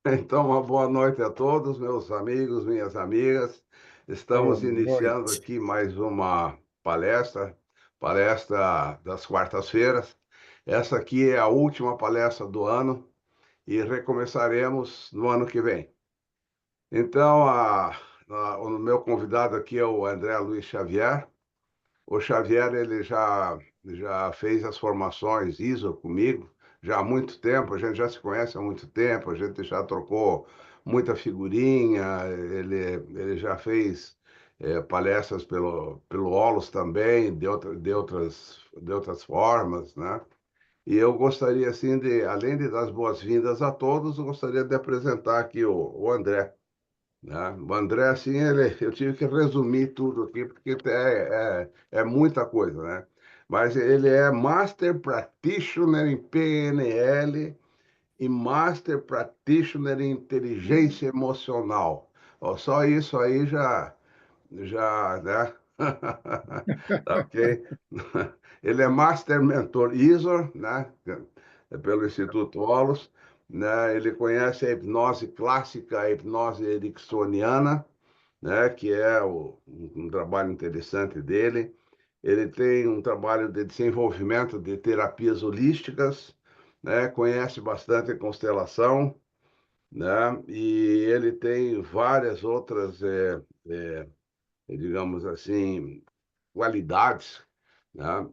Então, uma boa noite a todos, meus amigos, minhas amigas. Boa Estamos iniciando noite. aqui mais uma palestra, palestra das quartas-feiras. Essa aqui é a última palestra do ano e recomeçaremos no ano que vem. Então, o meu convidado aqui é o André Luiz Xavier. O Xavier, ele já fez as formações ISO comigo, já há muito tempo, a gente já se conhece há muito tempo, a gente já trocou muita figurinha, ele já fez palestras pelo Olos também, de outras formas, né? E eu gostaria, assim, além de dar as boas-vindas a todos, eu gostaria de apresentar aqui o André, né? O André, assim, eu tive que resumir tudo aqui, porque é muita coisa, né? Mas ele é Master Practitioner em PNL e Master Practitioner em Inteligência Emocional. Ó, só isso aí já, né? Tá ok? Ele é Master Mentor ISO, né? É pelo Instituto Holos, né? Ele conhece a hipnose clássica, a hipnose ericksoniana, né? Que é um trabalho interessante dele. Ele tem um trabalho de desenvolvimento de terapias holísticas, né? Conhece bastante constelação, né? E ele tem várias outras, digamos assim, qualidades, né?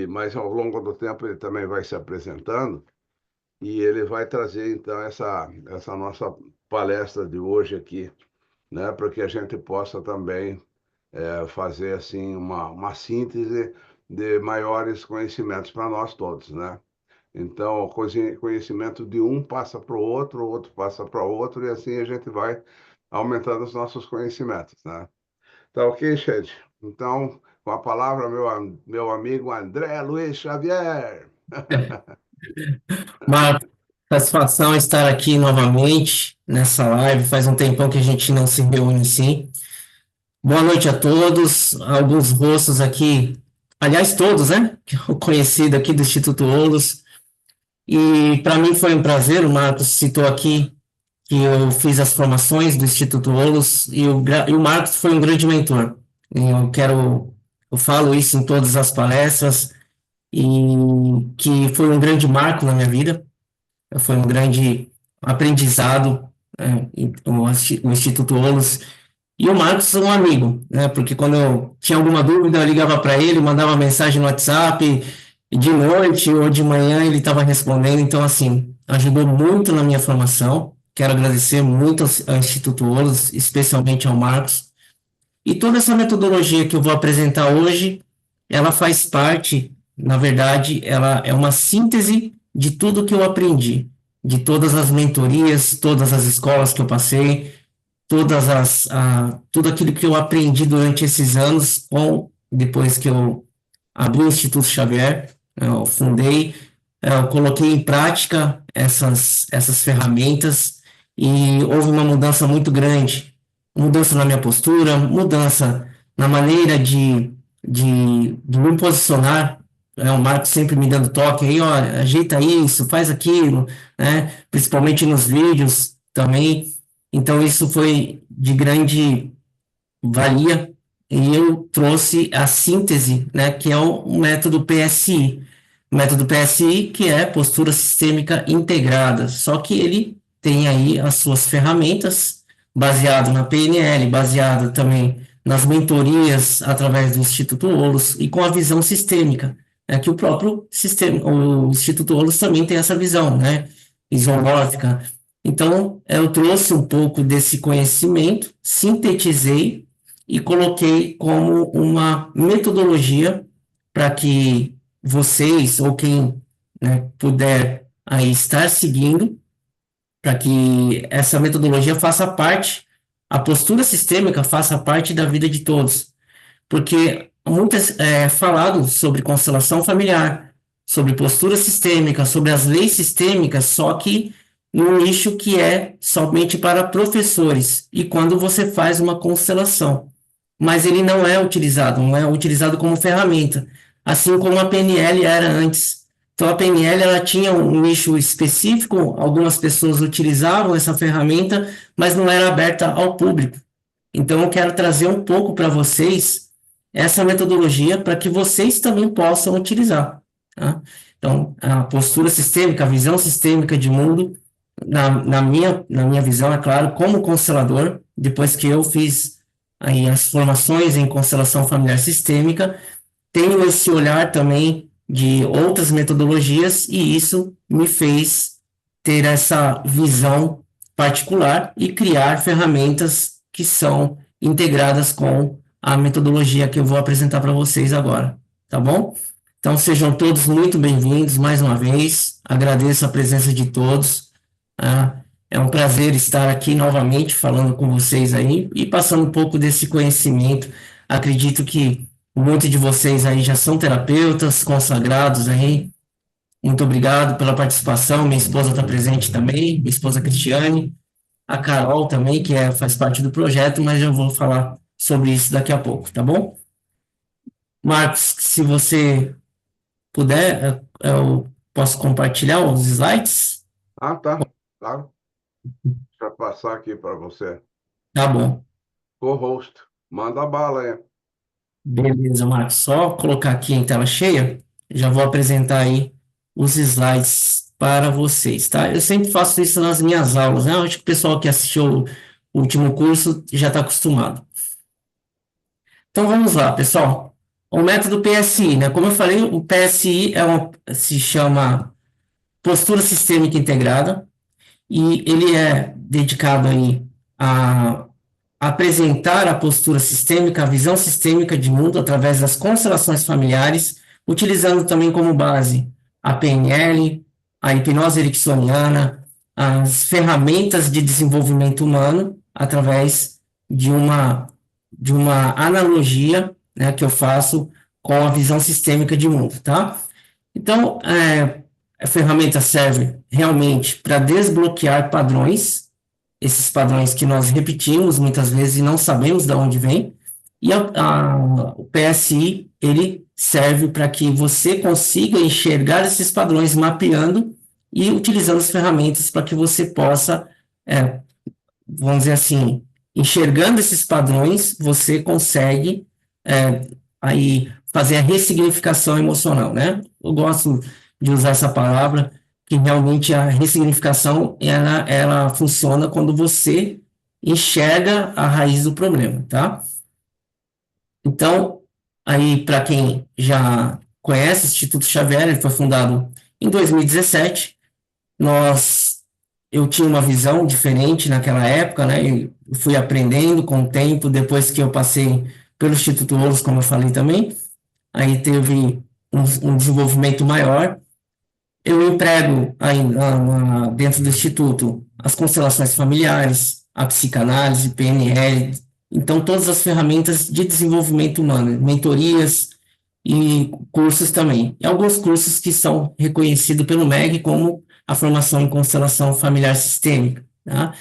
Mas ao longo do tempo ele também vai se apresentando e ele vai trazer então essa nossa palestra de hoje aqui, né? Para que a gente possa também fazer assim uma síntese de maiores conhecimentos para nós todos, né? Então, o conhecimento de um passa para o outro passa para o outro, e assim a gente vai aumentando os nossos conhecimentos, né? Tá ok, gente? Então, com a palavra, meu amigo André Luiz Xavier. Uma satisfação estar aqui novamente nessa live. Faz um tempão que a gente não se reúne assim. Boa noite a todos. Alguns rostos aqui, aliás, todos, né? O conhecido aqui do Instituto Olos. E para mim foi um prazer. O Marcos citou aqui que eu fiz as formações do Instituto Olos e o Marcos foi um grande mentor. Eu falo isso em todas as palestras e que foi um grande marco na minha vida. Foi um grande aprendizado, o Instituto Olos. E o Marcos é um amigo, né? Porque quando eu tinha alguma dúvida, eu ligava para ele, mandava mensagem no WhatsApp, e de noite ou de manhã ele estava respondendo. Então, assim, ajudou muito na minha formação. Quero agradecer muito ao Instituto Olos, especialmente ao Marcos. E toda essa metodologia que eu vou apresentar hoje, ela faz parte, na verdade, ela é uma síntese de tudo que eu aprendi, de todas as mentorias, todas as escolas que eu passei, tudo aquilo que eu aprendi durante esses anos, depois que eu abri o Instituto Xavier, eu fundei, eu coloquei em prática essas ferramentas e houve uma mudança muito grande, mudança na minha postura, mudança na maneira de me posicionar, o Marcos sempre me dando toque, aí, olha, ajeita isso, faz aquilo, né? Principalmente nos vídeos também. Então, isso foi de grande valia e eu trouxe a síntese, né, que é o método PSI. O método PSI, que é postura sistêmica integrada, só que ele tem aí as suas ferramentas, baseado na PNL, baseado também nas mentorias através do Instituto Olos e com a visão sistêmica, né, que o próprio sistema, o Instituto Olos também tem essa visão, né, isomórfica. Então, eu trouxe um pouco desse conhecimento, sintetizei e coloquei como uma metodologia para que vocês ou quem, né, puder aí estar seguindo, para que essa metodologia faça parte, a postura sistêmica faça parte da vida de todos, porque muitas é falado sobre constelação familiar, sobre postura sistêmica, sobre as leis sistêmicas, só que num nicho que é somente para professores, e quando você faz uma constelação mas ele não é utilizado como ferramenta, assim como a PNL era antes. Então, a PNL ela tinha um nicho específico, algumas pessoas utilizavam essa ferramenta, mas não era aberta ao público. Então, eu quero trazer um pouco para vocês essa metodologia para que vocês também possam utilizar. Tá? Então, a postura sistêmica, a visão sistêmica de mundo, na minha visão, é claro, como constelador, depois que eu fiz aí as formações em constelação familiar sistêmica, tenho esse olhar também de outras metodologias e isso me fez ter essa visão particular e criar ferramentas que são integradas com a metodologia que eu vou apresentar para vocês agora, tá bom? Então sejam todos muito bem-vindos mais uma vez, agradeço a presença de todos, tá? É um prazer estar aqui novamente falando com vocês aí e passando um pouco desse conhecimento. Acredito que muitos de vocês aí já são terapeutas consagrados aí. Muito obrigado pela participação. Minha esposa está presente também, minha esposa Cristiane, a Carol também, que faz parte do projeto, mas eu vou falar sobre isso daqui a pouco, tá bom? Marcos, se você puder, eu posso compartilhar os slides? Ah, tá. Claro. Deixa eu passar aqui para você. Tá bom. Co-host. Manda bala aí. Beleza, Marcos. Só colocar aqui em tela cheia, já vou apresentar aí os slides para vocês, tá? Eu sempre faço isso nas minhas aulas, né? Eu acho que o pessoal que assistiu o último curso já está acostumado. Então vamos lá, pessoal. O método PSI, né? Como eu falei, o PSI se chama Postura Sistêmica Integrada e ele é dedicado aí a apresentar a postura sistêmica, a visão sistêmica de mundo através das constelações familiares, utilizando também como base a PNL, a hipnose ericksoniana, as ferramentas de desenvolvimento humano, através de uma analogia, né, que eu faço com a visão sistêmica de mundo, tá? Então, a ferramenta serve realmente para desbloquear padrões, esses padrões que nós repetimos muitas vezes e não sabemos de onde vem. E o PSI, ele serve para que você consiga enxergar esses padrões mapeando e utilizando as ferramentas para que você possa, vamos dizer assim, enxergando esses padrões, você consegue aí fazer a ressignificação emocional, né? Eu gosto de usar essa palavra, que realmente a ressignificação, ela funciona quando você enxerga a raiz do problema, tá? Então, aí, para quem já conhece o Instituto Xavier, ele foi fundado em 2017, eu tinha uma visão diferente naquela época, né? Eu fui aprendendo com o tempo, depois que eu passei pelo Instituto Ouros, como eu falei também, aí teve um desenvolvimento maior. Eu emprego ainda dentro do Instituto as constelações familiares, a psicanálise, PNL, então todas as ferramentas de desenvolvimento humano, mentorias e cursos também. E alguns cursos que são reconhecidos pelo MEG como a formação em constelação familiar sistêmica, tá?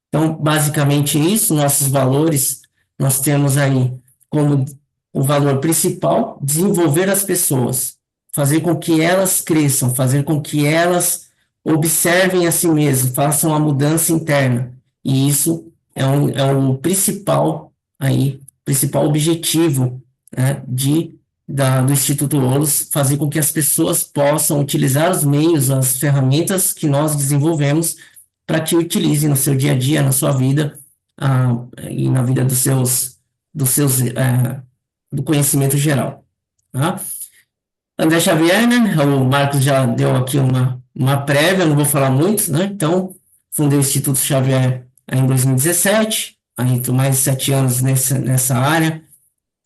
Então, basicamente isso, nossos valores, nós temos aí como o valor principal, desenvolver as pessoas, fazer com que elas cresçam, fazer com que elas observem a si mesmas, façam a mudança interna. E isso é o principal objetivo, né, do Instituto Ouros, fazer com que as pessoas possam utilizar os meios, as ferramentas que nós desenvolvemos para que utilizem no seu dia a dia, na sua vida, e na vida do conhecimento geral, tá? André Xavier, né? O Marcos já deu aqui uma prévia, não vou falar muito, né? Então, fundei o Instituto Xavier em 2017, aí estou mais de 7 anos nessa área,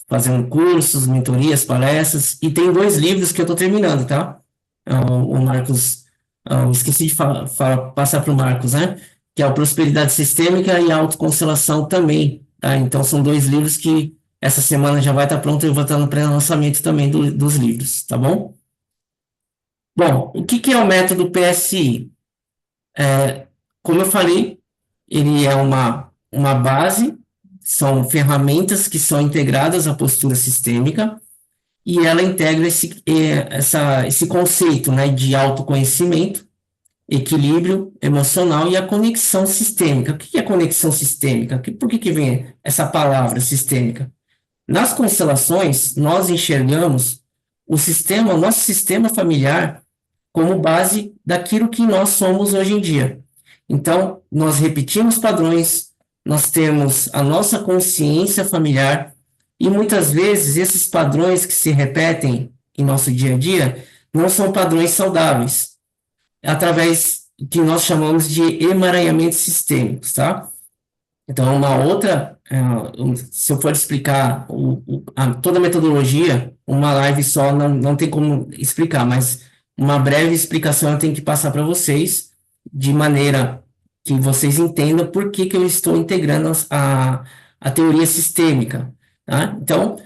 fazendo cursos, mentorias, palestras, e tem 2 livros que eu estou terminando, tá? O Marcos, esqueci de passar para o Marcos, né? Que é o Prosperidade Sistêmica e a Autoconstelação também, tá? Então, são 2 livros que essa semana já vai estar pronto e eu vou estar no pré-lançamento também dos livros, tá bom? Bom, o que é o método PSI? Como eu falei, ele é uma base, são ferramentas que são integradas à postura sistêmica, e ela integra esse conceito, né, de autoconhecimento, equilíbrio emocional e a conexão sistêmica. O que é conexão sistêmica? Por que vem essa palavra sistêmica? Nas constelações, nós enxergamos o nosso sistema familiar como base daquilo que nós somos hoje em dia. Então, nós repetimos padrões, nós temos a nossa consciência familiar e muitas vezes esses padrões que se repetem em nosso dia a dia não são padrões saudáveis, através que nós chamamos de emaranhamentos sistêmicos, tá? Então, se eu for explicar toda a metodologia, uma live só não tem como explicar, mas uma breve explicação eu tenho que passar para vocês, de maneira que vocês entendam por que eu estou integrando a teoria sistêmica, tá? Então,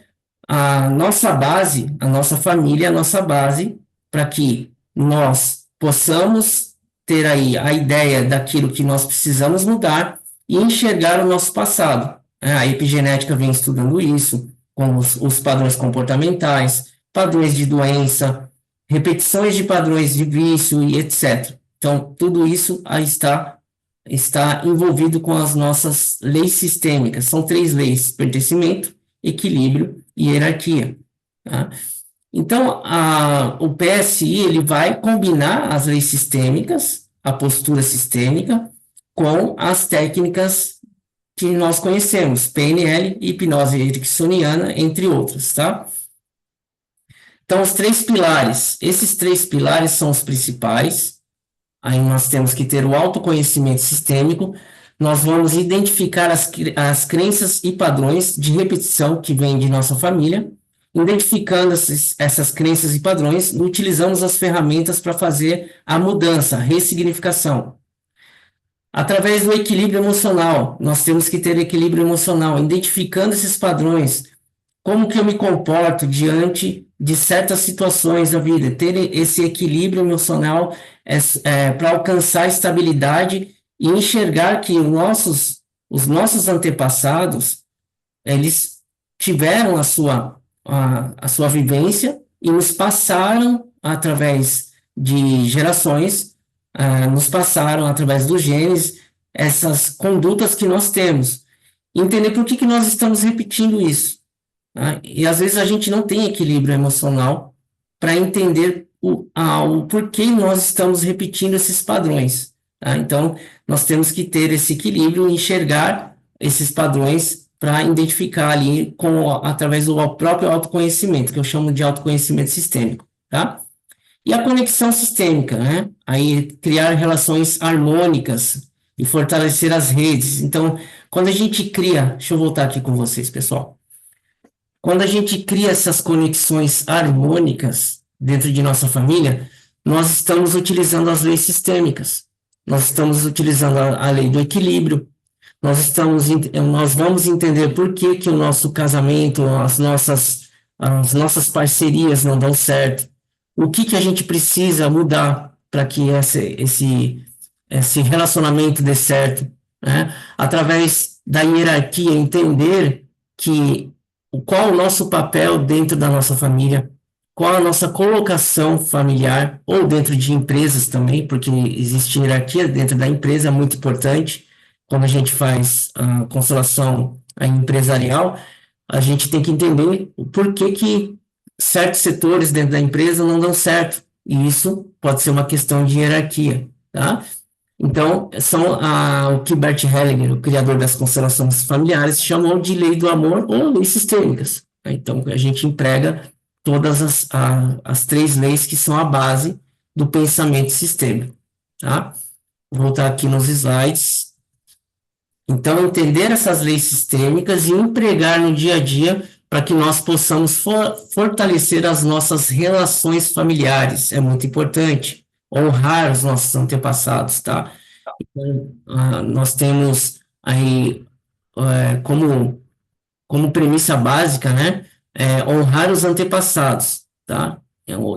a nossa base, a nossa família é a nossa base para que nós possamos ter aí a ideia daquilo que nós precisamos mudar e enxergar o nosso passado. A epigenética vem estudando isso, com os padrões comportamentais, padrões de doença, repetições de padrões de vício e etc. Então, tudo isso aí está envolvido com as nossas leis sistêmicas. São 3 leis: pertencimento, equilíbrio e hierarquia. Tá? Então, o PSI ele vai combinar as leis sistêmicas, a postura sistêmica, com as técnicas que nós conhecemos, PNL, hipnose ericksoniana, entre outras, tá? Então, os 3 pilares, esses 3 pilares são os principais. Aí nós temos que ter o autoconhecimento sistêmico, nós vamos identificar as crenças e padrões de repetição que vêm de nossa família. Identificando essas crenças e padrões, utilizamos as ferramentas para fazer a mudança, a ressignificação. Através do equilíbrio emocional, nós temos que ter equilíbrio emocional, identificando esses padrões, como que eu me comporto diante de certas situações da vida, ter esse equilíbrio emocional para alcançar estabilidade e enxergar que os nossos antepassados, eles tiveram a sua vivência e nos passaram através de gerações, nos passaram através dos genes essas condutas que nós temos. Entender por que nós estamos repetindo isso. Tá? E às vezes a gente não tem equilíbrio emocional para entender o porquê nós estamos repetindo esses padrões. Tá? Então, nós temos que ter esse equilíbrio e enxergar esses padrões para identificar ali através do próprio autoconhecimento, que eu chamo de autoconhecimento sistêmico, tá? E a conexão sistêmica, né? Aí criar relações harmônicas e fortalecer as redes. Então, quando a gente cria, deixa eu voltar aqui com vocês, pessoal. Quando a gente cria essas conexões harmônicas dentro de nossa família, nós estamos utilizando as leis sistêmicas. Nós estamos utilizando a lei do equilíbrio. Nós vamos entender por que o nosso casamento, as nossas parcerias não dão certo. O que a gente precisa mudar para que esse relacionamento dê certo, né? Através da hierarquia, entender qual o nosso papel dentro da nossa família, qual a nossa colocação familiar, ou dentro de empresas também, porque existe hierarquia dentro da empresa, é muito importante. Quando a gente faz a constelação empresarial, a gente tem que entender o porquê que certos setores dentro da empresa não dão certo. E isso pode ser uma questão de hierarquia, tá? Então, o que Bert Hellinger, o criador das constelações familiares, chamou de lei do amor ou leis sistêmicas. Então, a gente emprega todas as 3 leis que são a base do pensamento sistêmico, tá? Vou voltar aqui nos slides. Então, entender essas leis sistêmicas e empregar no dia a dia para que nós possamos fortalecer as nossas relações familiares. É muito importante honrar os nossos antepassados, tá? Então, nós temos aí como premissa básica, né? Honrar os antepassados, tá?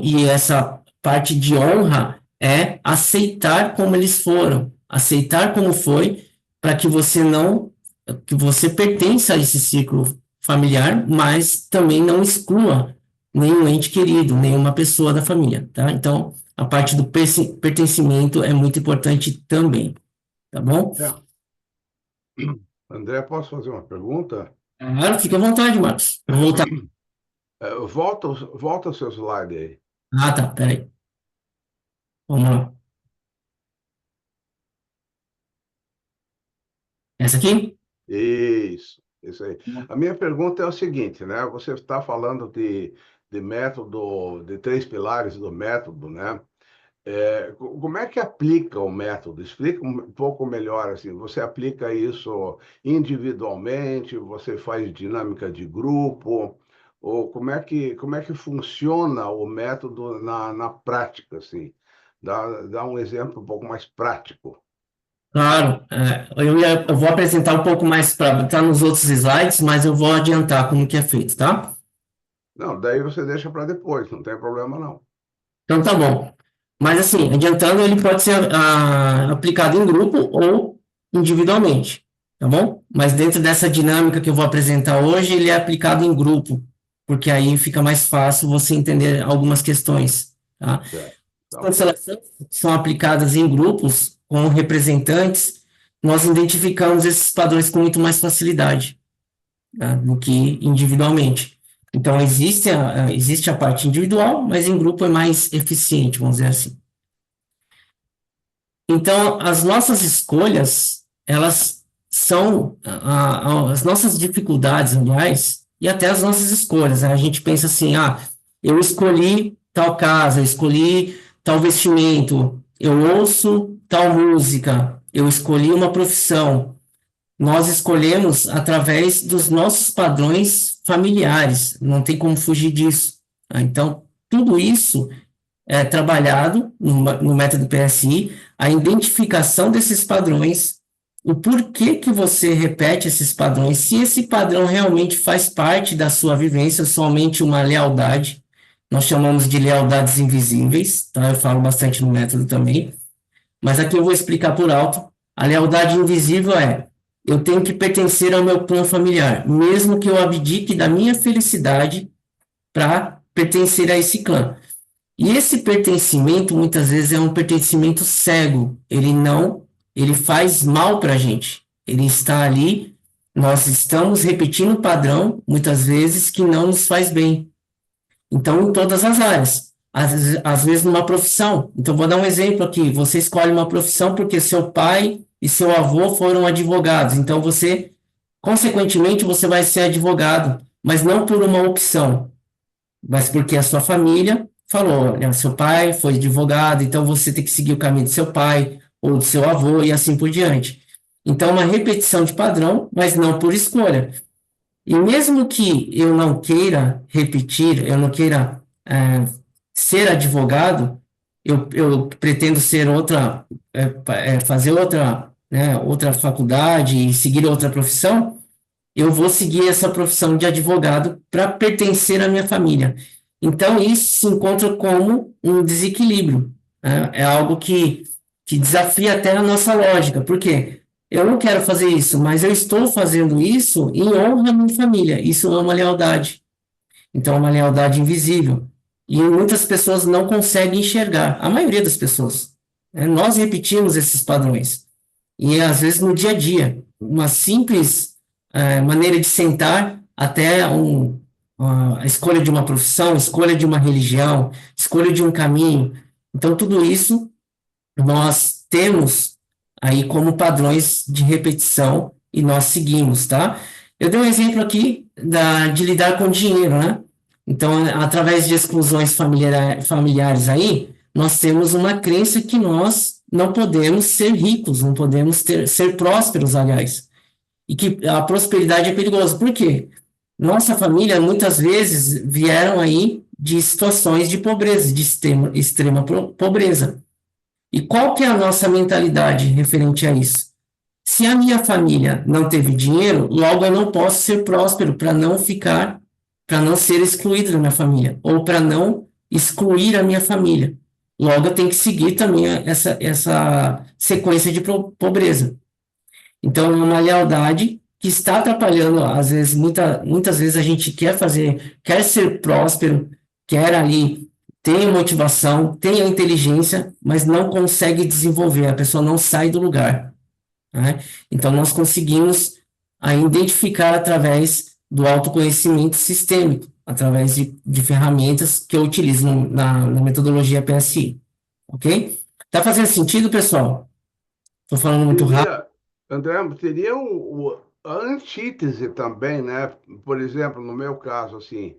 E essa parte de honra é aceitar como eles foram, aceitar como foi, para que você pertença a esse ciclo familiar, mas também não exclua nenhum ente querido, nenhuma pessoa da família, tá? Então, a parte do pertencimento é muito importante também, tá bom? É. André, posso fazer uma pergunta? Claro, fique à vontade, Marcos. Vou voltar. Volta o seu slide aí. Ah, tá, peraí. Vamos lá. Essa aqui? Isso aí. A minha pergunta é o seguinte, né? Você está falando de método, de três pilares do método, né? Como é que aplica o método? Explica um pouco melhor assim. Você aplica isso individualmente? Você faz dinâmica de grupo? Ou como é que funciona o método na prática, assim? Dá um exemplo um pouco mais prático. Claro, eu vou apresentar um pouco mais para estar nos outros slides, mas eu vou adiantar como que é feito, tá? Não, daí você deixa para depois, não tem problema não. Então tá bom. Mas assim, adiantando, ele pode ser aplicado em grupo ou individualmente, tá bom? Mas dentro dessa dinâmica que eu vou apresentar hoje, ele é aplicado em grupo, porque aí fica mais fácil você entender algumas questões, tá? Certo, As tá ok. constelações são aplicadas em grupos com representantes, nós identificamos esses padrões com muito mais facilidade, tá? Do que individualmente. Então, existe a parte individual, mas em grupo é mais eficiente, vamos dizer assim. Então, as nossas escolhas, elas são as nossas dificuldades, aliás, e até as nossas escolhas, né? A gente pensa assim, eu escolhi tal casa, eu escolhi tal vestimento, eu ouço tal música, eu escolhi uma profissão. Nós escolhemos através dos nossos padrões familiares, não tem como fugir disso, tá? Então, tudo isso é trabalhado no método PSI, a identificação desses padrões, o porquê que você repete esses padrões, se esse padrão realmente faz parte da sua vivência, somente uma lealdade, nós chamamos de lealdades invisíveis, tá? Eu falo bastante no método também, mas aqui eu vou explicar por alto. A lealdade invisível é: eu tenho que pertencer ao meu clã familiar, mesmo que eu abdique da minha felicidade para pertencer a esse clã. E esse pertencimento, muitas vezes, é um pertencimento cego. Ele faz mal para a gente. Ele está ali, nós estamos repetindo o padrão, muitas vezes, que não nos faz bem. Então, em todas as áreas. Às vezes, numa profissão. Então, vou dar um exemplo aqui. Você escolhe uma profissão porque seu pai e seu avô foram advogados. Então, consequentemente, você vai ser advogado, mas não por uma opção, mas porque a sua família falou, olha, seu pai foi advogado, então você tem que seguir o caminho do seu pai ou do seu avô e assim por diante. Então, uma repetição de padrão, mas não por escolha. E mesmo que eu não queira repetir, eu não queira ser advogado, eu pretendo ser fazer outra, né, outra faculdade e seguir outra profissão, eu vou seguir essa profissão de advogado para pertencer à minha família. Então, isso se encontra como um desequilíbrio, né? É algo que desafia até a nossa lógica. Por quê? Eu não quero fazer isso, mas eu estou fazendo isso em honra à minha família. Isso é uma lealdade. Então, é uma lealdade invisível. E muitas pessoas não conseguem enxergar, a maioria das pessoas, né? Nós repetimos esses padrões. E às vezes no dia a dia, uma simples maneira de sentar até a escolha de uma profissão, escolha de uma religião, escolha de um caminho. Então, tudo isso nós temos aí como padrões de repetição e nós seguimos, tá? Eu dei um exemplo aqui de lidar com dinheiro, né? Então, através de exclusões familiares aí, nós temos uma crença que nós não podemos ser ricos, não podemos ser prósperos, aliás, e que a prosperidade é perigosa. Por quê? Nossa família, muitas vezes, vieram aí de situações de pobreza, de extrema pobreza. E qual que é a nossa mentalidade referente a isso? Se a minha família não teve dinheiro, logo eu não posso ser próspero para não ser excluído da minha família, ou para não excluir a minha família. Logo eu tenho que seguir também essa sequência de pobreza. Então, é uma lealdade que está atrapalhando, às vezes, muitas vezes a gente quer ser próspero, quer ali, tem motivação, tem a inteligência, mas não consegue desenvolver, a pessoa não sai do lugar, né? Então, nós conseguimos identificar através do autoconhecimento sistêmico, através de ferramentas que eu utilizo na metodologia PSI, ok? Tá fazendo sentido, pessoal? Estou falando muito rápido. Teria, André, teria a antítese também, né? Por exemplo, no meu caso, assim,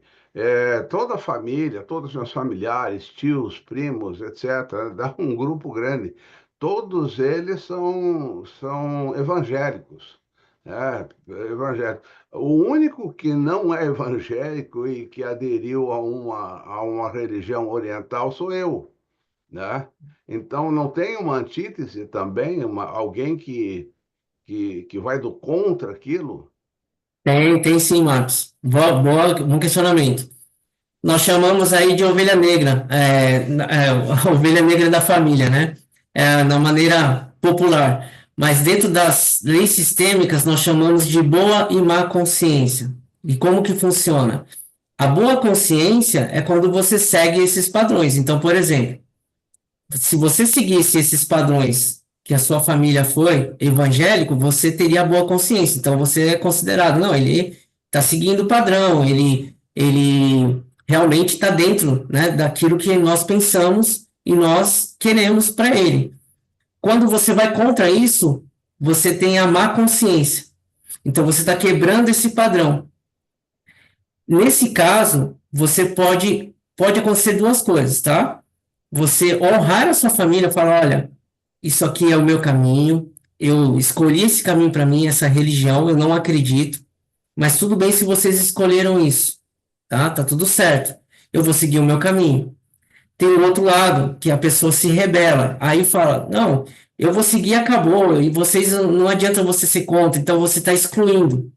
toda a família, todos os meus familiares, tios, primos, etc., dá um grupo grande. Todos eles são evangélicos, né? Evangélicos. O único que não é evangélico e que aderiu a uma religião oriental sou eu, né? Então, não tem uma antítese também, alguém que vai do contra aquilo? Tem sim, Marcos. Bom questionamento. Nós chamamos aí de ovelha negra, a ovelha negra da família, né? Na maneira popular. Mas dentro das leis sistêmicas, nós chamamos de boa e má consciência. E como que funciona? A boa consciência é quando você segue esses padrões. Então, por exemplo, se você seguisse esses padrões que a sua família foi evangélico, você teria boa consciência. Então você é considerado, não, ele está seguindo o padrão, ele realmente está dentro, né, daquilo que nós pensamos e nós queremos para ele. Quando você vai contra isso, você tem a má consciência. Então você está quebrando esse padrão. Nesse caso, você pode acontecer duas coisas, tá? Você honrar a sua família, falar, olha, isso aqui é o meu caminho, eu escolhi esse caminho para mim, essa religião, eu não acredito, mas tudo bem se vocês escolheram isso, tá? Tá tudo certo. Eu vou seguir o meu caminho. Tem o outro lado, que a pessoa se rebela, aí fala, não, eu vou seguir, acabou, e vocês, não adianta você ser contra, então você está excluindo,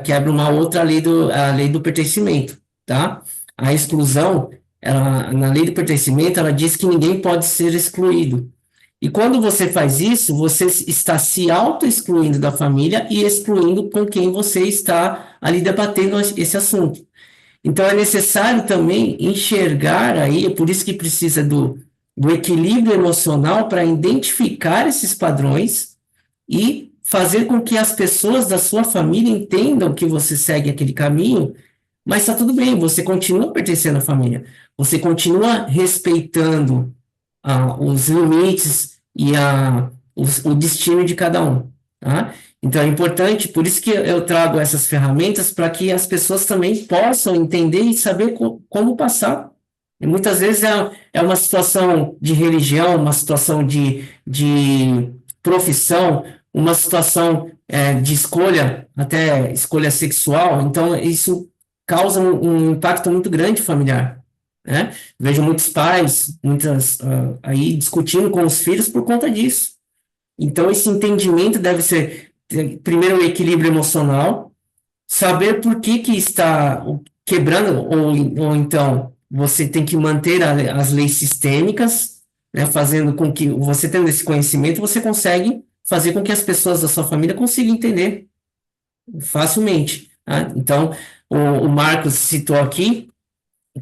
quebra uma outra lei a lei do pertencimento, tá? A exclusão, na lei do pertencimento, ela diz que ninguém pode ser excluído. E quando você faz isso, você está se auto-excluindo da família e excluindo com quem você está ali debatendo esse assunto. Então, é necessário também enxergar aí, é por isso que precisa do equilíbrio emocional para identificar esses padrões e fazer com que as pessoas da sua família entendam que você segue aquele caminho, mas está tudo bem, você continua pertencendo à família, você continua respeitando os limites e o destino de cada um, tá? Então é importante, por isso que eu trago essas ferramentas para que as pessoas também possam entender e saber como passar. E muitas vezes é uma situação de religião, uma situação de profissão, uma situação de escolha, até escolha sexual. Então isso causa um impacto muito grande familiar, né? Vejo muitos pais, muitas aí discutindo com os filhos por conta disso. Então, esse entendimento deve ser, primeiro, o equilíbrio emocional, saber por que que está quebrando, ou então você tem que manter as leis sistêmicas, né, fazendo com que, você tendo esse conhecimento, você consegue fazer com que as pessoas da sua família consigam entender facilmente, tá? Então, o Marcos citou aqui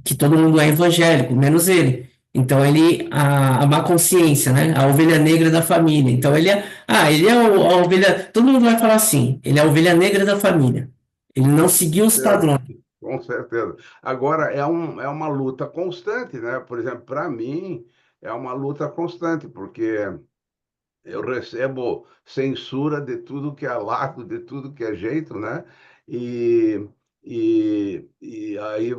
que todo mundo é evangélico, menos ele. Então ele a má consciência, né? A ovelha negra da família. Então ele é a ovelha, todo mundo vai falar assim, ele é a ovelha negra da família. Ele não seguiu os Certo, padrões. com certeza. Agora, é uma luta constante, né? Por exemplo, para mim, é uma luta constante, porque eu recebo censura de tudo que é lado, de tudo que é jeito, né? E, e aí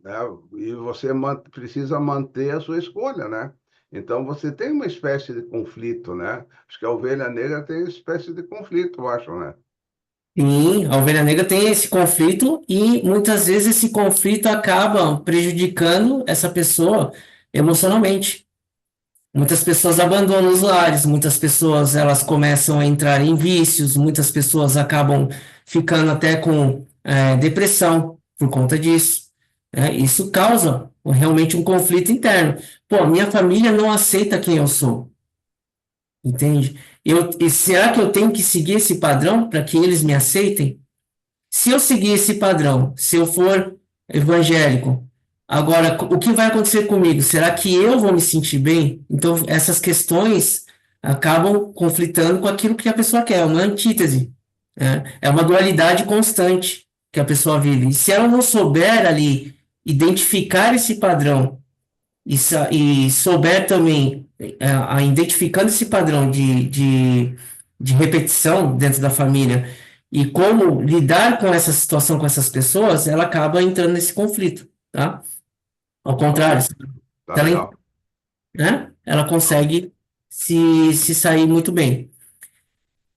né? E você precisa manter a sua escolha, né? Então você tem uma espécie de conflito, né? Acho que a ovelha negra tem uma espécie de conflito, eu acho, né? Sim, a ovelha negra tem esse conflito e muitas vezes esse conflito acaba prejudicando essa pessoa emocionalmente. Muitas pessoas abandonam os lares, muitas pessoas elas começam a entrar em vícios, muitas pessoas acabam ficando até com depressão por conta disso, né? Isso causa realmente um conflito interno. Pô, minha família não aceita quem eu sou, entende? E será que eu tenho que seguir esse padrão para que eles me aceitem? Se eu seguir esse padrão, se eu for evangélico, Agora, o que vai acontecer comigo? Será que eu vou me sentir bem? Então, essas questões acabam conflitando com aquilo que a pessoa quer, é uma antítese, né? É uma dualidade constante que a pessoa vive. E se ela não souber ali identificar esse padrão e souber também, identificando esse padrão de repetição dentro da família e como lidar com essa situação com essas pessoas, ela acaba entrando nesse conflito, tá? Ao contrário, Ok, se tá ela, legal. né, ela consegue se sair muito bem.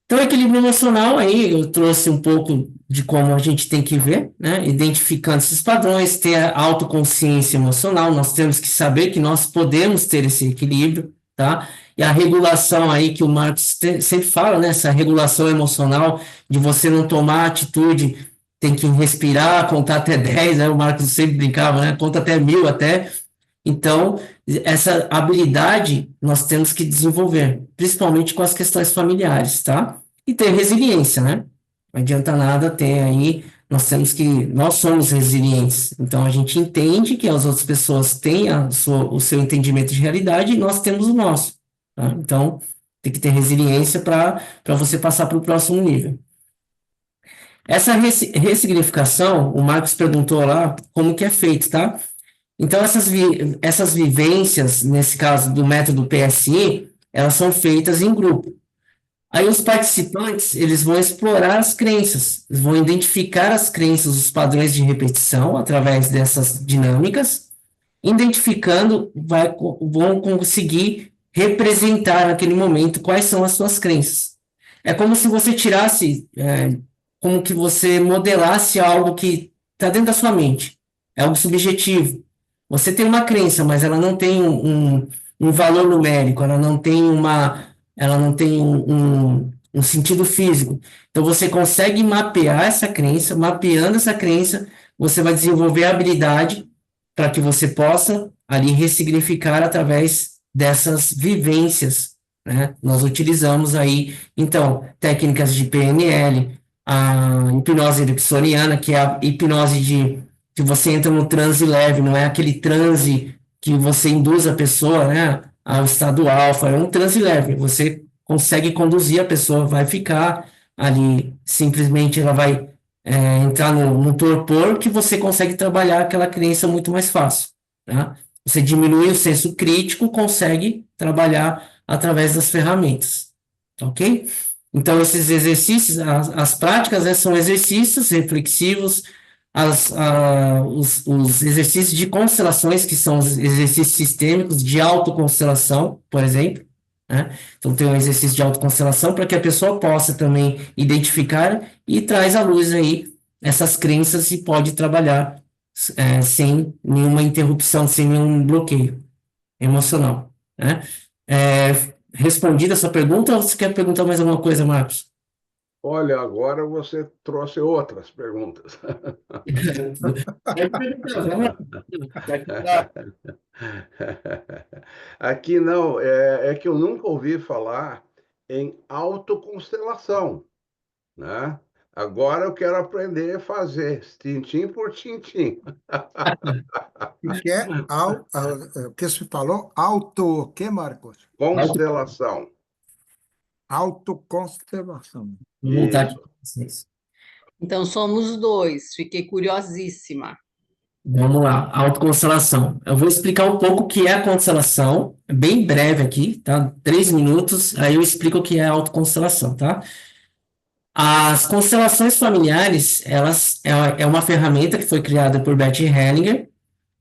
Então, equilíbrio emocional, aí eu trouxe um pouco de como a gente tem que ver, né? Identificando esses padrões, ter a autoconsciência emocional, nós temos que saber que nós podemos ter esse equilíbrio, tá? E a regulação aí que o Marcos sempre fala, né? Essa regulação emocional, de você não tomar atitude, tem que respirar, contar até 10, né? O Marcos sempre brincava, né? Conta até 1000 até. Então, essa habilidade nós temos que desenvolver, principalmente com as questões familiares, tá? E ter resiliência, né? Não adianta nada ter aí, nós somos resilientes. Então, a gente entende que as outras pessoas têm o seu entendimento de realidade e nós temos o nosso, tá? Então, tem que ter resiliência para você passar para o próximo nível. Essa ressignificação, o Marcos perguntou lá como que é feito, tá? Então, essas vivências, nesse caso do método PSI, elas são feitas em grupo. Aí os participantes, eles vão explorar as crenças, eles vão identificar as crenças, os padrões de repetição através dessas dinâmicas, identificando, vão conseguir representar naquele momento quais são as suas crenças. É como se você tirasse, como que você modelasse algo que está dentro da sua mente, é algo subjetivo. Você tem uma crença, mas ela não tem um valor numérico, ela não tem um sentido físico. Então você consegue mapear essa crença, mapeando essa crença, você vai desenvolver a habilidade para que você possa ali ressignificar através dessas vivências, né? Nós utilizamos aí, então, técnicas de PNL, a hipnose ericksoniana, que é a hipnose de que você entra no transe leve, não é aquele transe que você induz a pessoa, né, ao estado alfa, é um transe leve, você consegue conduzir a pessoa, vai ficar ali, simplesmente ela vai entrar no torpor que você consegue trabalhar aquela crença muito mais fácil, tá? Você diminui o senso crítico, consegue trabalhar através das ferramentas, tá ok? Então, esses exercícios, as práticas, né, são exercícios reflexivos, os exercícios de constelações, que são os exercícios sistêmicos de autoconstelação, por exemplo, né? Então, tem um exercício de autoconstelação para que a pessoa possa também identificar e traz à luz aí essas crenças e pode trabalhar sem nenhuma interrupção, sem nenhum bloqueio emocional, né? É, respondida a sua pergunta ou você quer perguntar mais alguma coisa, Marcos? Olha, agora você trouxe outras perguntas. Pode perguntar, vamos lá. Aqui não, é que eu nunca ouvi falar em autoconstelação, né? Agora eu quero aprender a fazer tintim por tintim. O que é o que se falou? O que, Marcos? Constelação. Autoconstelação. Vou voltar aqui Isso. para vocês. Então, somos dois. Fiquei curiosíssima. Vamos lá, autoconstelação. Eu vou explicar um pouco o que é a constelação, bem breve aqui, tá? 3 minutos, aí eu explico o que é a autoconstelação, tá? As constelações familiares, elas é uma ferramenta que foi criada por Bert Hellinger,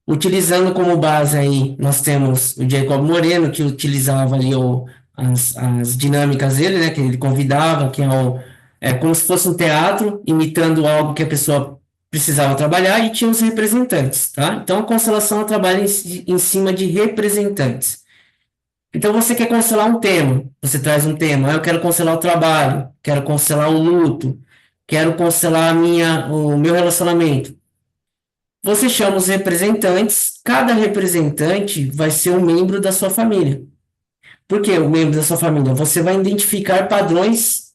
utilizando como base aí, nós temos o Jacob Moreno, que utilizava ali as dinâmicas dele, né, que ele convidava, que é como se fosse um teatro, imitando algo que a pessoa precisava trabalhar, e tinha os representantes, tá? Então, a constelação ela trabalha em cima de representantes. Então, você quer constelar um tema, você traz um tema, eu quero constelar o trabalho, quero constelar o luto, quero constelar o meu relacionamento. Você chama os representantes, cada representante vai ser um membro da sua família. Por que o membro da sua família? Você vai identificar padrões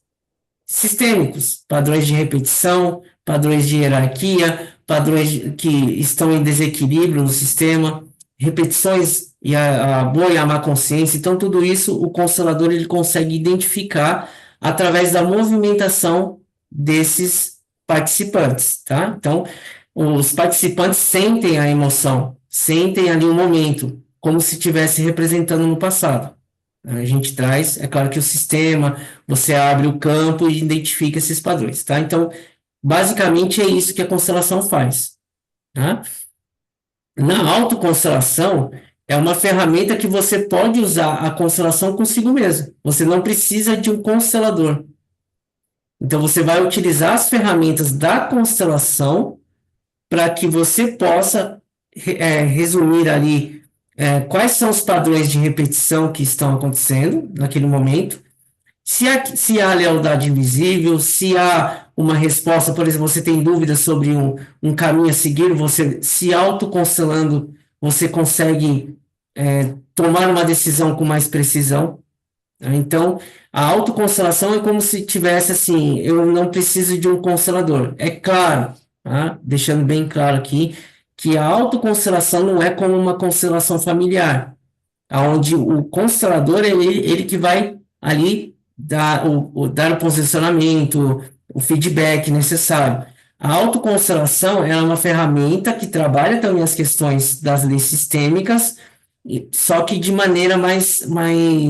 sistêmicos, padrões de repetição, padrões de hierarquia, padrões que estão em desequilíbrio no sistema, repetições e a boa e a má consciência. Então, tudo isso o constelador ele consegue identificar através da movimentação desses participantes, tá? Então, os participantes sentem a emoção, sentem ali o momento, como se estivesse representando no passado. A gente traz, é claro que o sistema, você abre o campo e identifica esses padrões, tá? Então, basicamente é isso que a constelação faz, tá? Na autoconstelação, é uma ferramenta que você pode usar a constelação consigo mesmo. Você não precisa de um constelador. Então, você vai utilizar as ferramentas da constelação para que você possa resumir ali quais são os padrões de repetição que estão acontecendo naquele momento, se há lealdade invisível, se há uma resposta, por exemplo, você tem dúvidas sobre um caminho a seguir, você se autoconstelando, você consegue tomar uma decisão com mais precisão. Então, a autoconstelação é como se tivesse assim, eu não preciso de um constelador. É claro, tá? Deixando bem claro aqui, que a autoconstelação não é como uma constelação familiar, onde o constelador é ele que vai ali dar o posicionamento, o feedback necessário. A autoconstelação é uma ferramenta que trabalha também as questões das leis sistêmicas, só que de maneira mais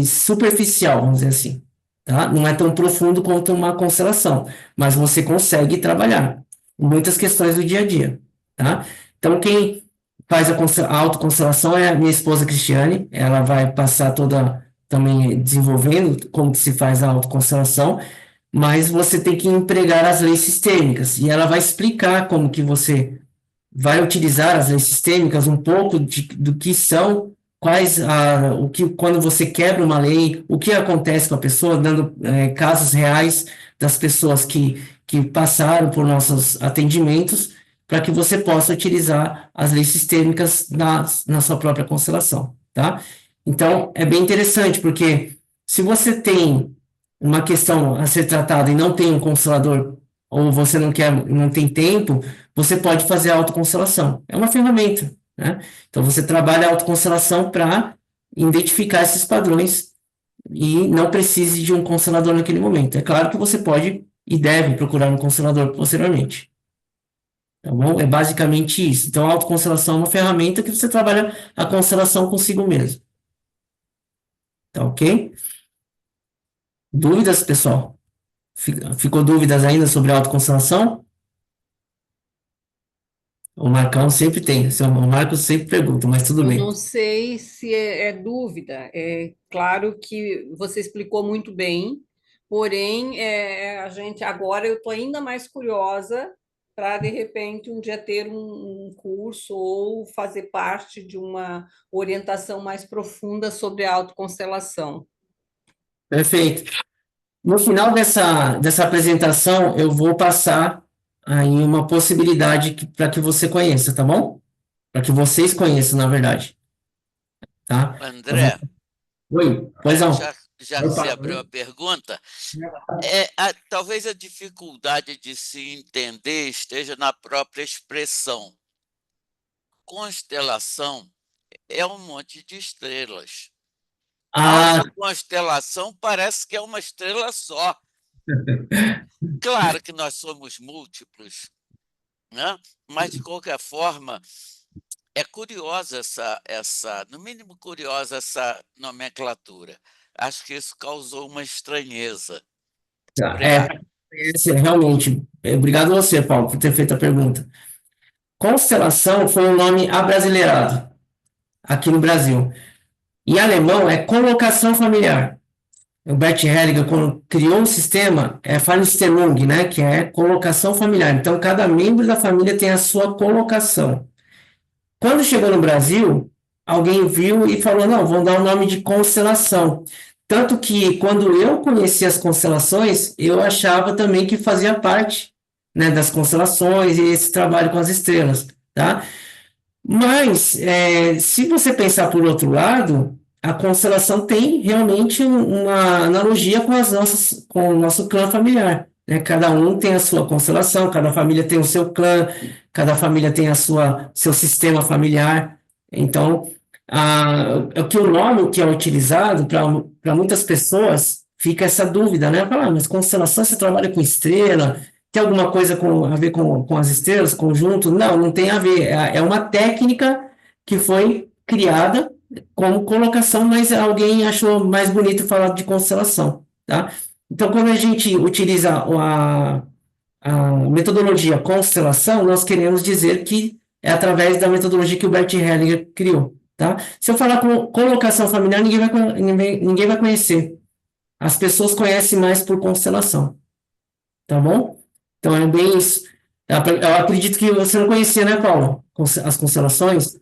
superficial, vamos dizer assim. Tá? Não é tão profundo quanto uma constelação, mas você consegue trabalhar muitas questões do dia a dia. Tá? Então, quem faz a autoconstelação é a minha esposa Cristiane, ela vai passar toda também desenvolvendo como que se faz a autoconstelação, mas você tem que empregar as leis sistêmicas, e ela vai explicar como que você vai utilizar as leis sistêmicas, um pouco do que são, quando você quebra uma lei, o que acontece com a pessoa, dando casos reais das pessoas que passaram por nossos atendimentos, para que você possa utilizar as leis sistêmicas na sua própria constelação, tá? Então, é bem interessante, porque se você tem uma questão a ser tratada e não tem um constelador, ou você não tem tempo, você pode fazer a autoconstelação. É uma ferramenta, né? Então, você trabalha a autoconstelação para identificar esses padrões e não precise de um constelador naquele momento. É claro que você pode e deve procurar um constelador posteriormente. Tá bom? É basicamente isso. Então, a autoconstelação é uma ferramenta que você trabalha a constelação consigo mesmo. Tá ok? Dúvidas, pessoal? Ficou dúvidas ainda sobre a autoconstelação? O Marcão sempre tem. O Marcos sempre pergunta, mas tudo Eu bem. não sei se é dúvida. É claro que você explicou muito bem, porém, a gente agora eu estou ainda mais curiosa para, de repente, um dia ter um curso ou fazer parte de uma orientação mais profunda sobre a autoconstelação. Perfeito. No final dessa apresentação, eu vou passar aí uma possibilidade para que você conheça, tá bom? Para que vocês conheçam, na verdade. Tá? André, Oi, pois não. já que você abriu a pergunta, talvez a dificuldade de se entender esteja na própria expressão. Constelação é um monte de estrelas. A constelação parece que é uma estrela só. Claro que nós somos múltiplos, né? Mas, de qualquer forma, é curiosa no mínimo curiosa essa nomenclatura. Acho que isso causou uma estranheza. Realmente. Obrigado a você, Paulo, por ter feito a pergunta. Constelação foi um nome abrasileirado aqui no Brasil. Em alemão é colocação familiar. O Bert Hellinger, quando criou o sistema, é Feinstellung, né, que é colocação familiar. Então, cada membro da família tem a sua colocação. Quando chegou no Brasil, alguém viu e falou, não, vamos dar o nome de constelação. Tanto que, quando eu conheci as constelações, eu achava também que fazia parte, né, das constelações e esse trabalho com as estrelas, tá? Mas, se você pensar por outro lado, a constelação tem realmente uma analogia com o nosso clã familiar, né? Cada um tem a sua constelação, cada família tem o seu clã, cada família tem seu sistema familiar. Então, o nome que é utilizado para muitas pessoas fica essa dúvida, né? Fala, mas constelação, você trabalha com estrela, tem alguma coisa a ver com as estrelas, conjunto? Não, não tem a ver. É uma técnica que foi criada como colocação, mas alguém achou mais bonito falar de constelação, tá? Então, quando a gente utiliza a metodologia constelação, nós queremos dizer que é através da metodologia que o Bert Hellinger criou, tá? Se eu falar com colocação familiar, ninguém vai conhecer. As pessoas conhecem mais por constelação, tá bom? Então, é bem isso. Eu acredito que você não conhecia, né, Paulo? As constelações?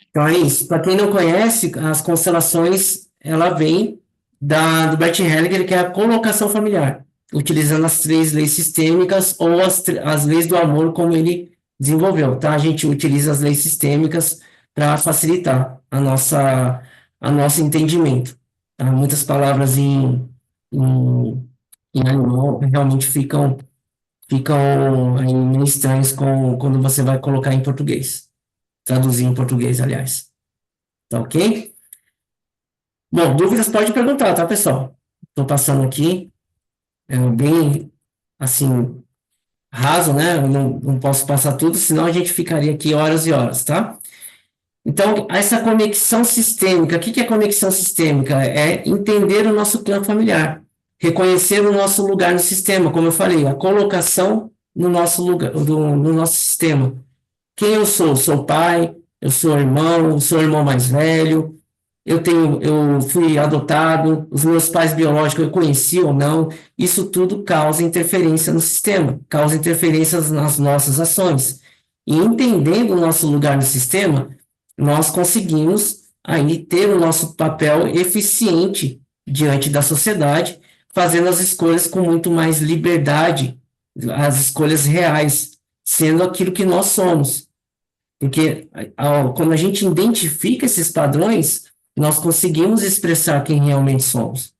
Então, é isso. Para quem não conhece, as constelações, ela vem do Bert Hellinger, que é a colocação familiar, utilizando as 3 leis sistêmicas ou as leis do amor, como ele desenvolveu, tá? A gente utiliza as leis sistêmicas para facilitar a nosso entendimento, tá? Muitas palavras em alemão realmente ficam aí meio estranhos quando você vai colocar em português. Traduzir em português, aliás. Tá ok? Bom, dúvidas pode perguntar, tá, pessoal? Estou passando aqui, bem, assim, raso, né? Eu não posso passar tudo, senão a gente ficaria aqui horas e horas, tá? Então, essa conexão sistêmica, o que é conexão sistêmica? É entender o nosso clã familiar, reconhecer o nosso lugar no sistema, como eu falei, a colocação no nosso lugar, no nosso sistema. Quem eu sou? Sou pai, eu sou irmão mais velho, eu fui adotado, os meus pais biológicos eu conheci ou não, isso tudo causa interferência no sistema, causa interferências nas nossas ações. E entendendo o nosso lugar no sistema, nós conseguimos aí ter o nosso papel eficiente diante da sociedade, fazendo as escolhas com muito mais liberdade, as escolhas reais, sendo aquilo que nós somos. Porque quando a gente identifica esses padrões, nós conseguimos expressar quem realmente somos.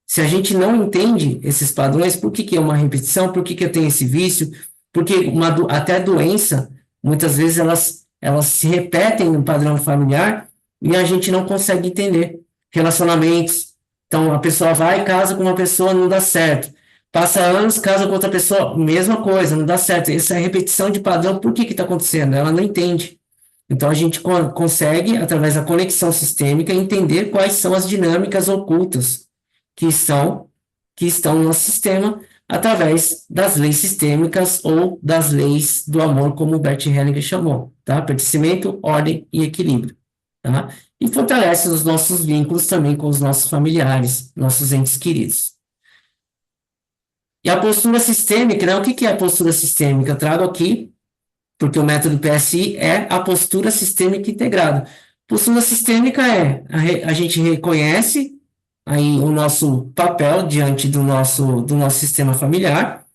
Se a gente não entende esses padrões, por que é uma repetição, por que eu tenho esse vício, porque até a doença, muitas vezes elas se repetem no padrão familiar e a gente não consegue entender. Relacionamentos, então a pessoa vai e casa com uma pessoa, não dá certo. Passa anos, casa com outra pessoa, mesma coisa, não dá certo. Essa repetição de padrão, por que está acontecendo? Ela não entende. Então, a gente consegue, através da conexão sistêmica, entender quais são as dinâmicas ocultas que estão no nosso sistema, através das leis sistêmicas ou das leis do amor, como o Bert Hellinger chamou, tá? Pertencimento, ordem e equilíbrio, tá? E fortalece os nossos vínculos também com os nossos familiares, nossos entes queridos. E a postura sistêmica, né? O que é a postura sistêmica? Eu trago aqui, porque o método PSI é a postura sistêmica integrada. Postura sistêmica a gente reconhece aí o nosso papel diante do nosso sistema familiar,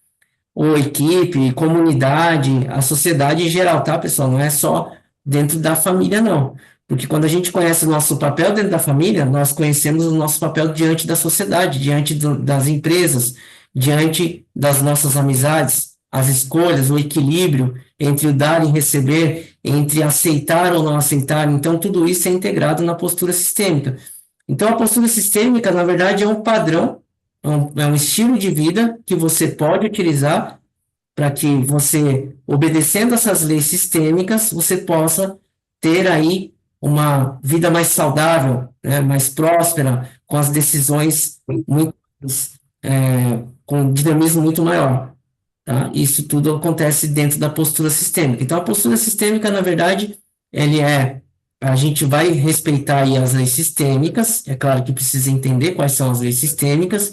ou equipe, comunidade, a sociedade em geral, tá, pessoal? Não é só dentro da família, não. Porque quando a gente conhece o nosso papel dentro da família, nós conhecemos o nosso papel diante da sociedade, diante das empresas, diante das nossas amizades, as escolhas, o equilíbrio entre o dar e receber, entre aceitar ou não aceitar. Então, tudo isso é integrado na postura sistêmica. Então, a postura sistêmica, na verdade, é um padrão, é um estilo de vida que você pode utilizar para que você, obedecendo essas leis sistêmicas, você possa ter aí uma vida mais saudável, né, mais próspera, com as decisões com um dinamismo muito maior. Tá? Isso tudo acontece dentro da postura sistêmica. Então, a postura sistêmica, na verdade, a gente vai respeitar aí as leis sistêmicas, é claro que precisa entender quais são as leis sistêmicas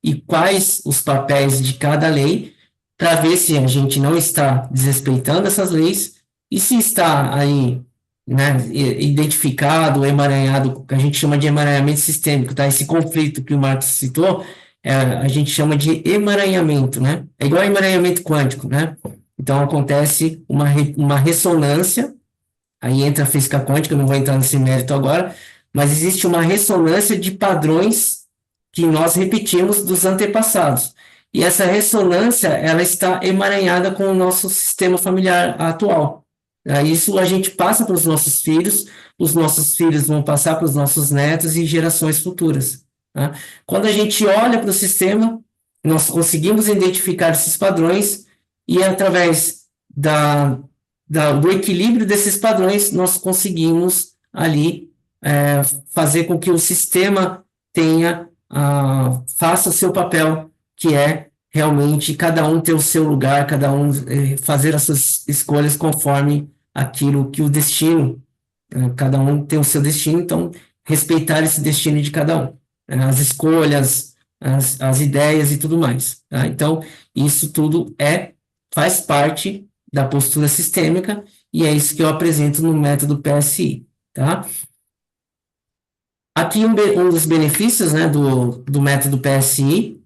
e quais os papéis de cada lei, para ver se a gente não está desrespeitando essas leis e se está aí, né, identificado, emaranhado, que a gente chama de emaranhamento sistêmico, tá? Esse conflito que o Marcos citou, a gente chama de emaranhamento, né? É igual emaranhamento quântico, né? Então, acontece uma ressonância, aí entra a física quântica, não vou entrar nesse mérito agora, mas existe uma ressonância de padrões que nós repetimos dos antepassados. E essa ressonância, ela está emaranhada com o nosso sistema familiar atual. Isso a gente passa para os nossos filhos vão passar para os nossos netos e gerações futuras. Tá? Quando a gente olha para o sistema, nós conseguimos identificar esses padrões e através do equilíbrio desses padrões, nós conseguimos ali fazer com que o sistema faça o seu papel, que é realmente cada um ter o seu lugar, cada um fazer as suas escolhas conforme aquilo que o destino, cada um tem o seu destino, então respeitar esse destino de cada um, as escolhas, as ideias e tudo mais. Tá? Então, isso tudo faz parte da postura sistêmica e é isso que eu apresento no método PSI. Tá? Aqui um dos benefícios, né, do método PSI,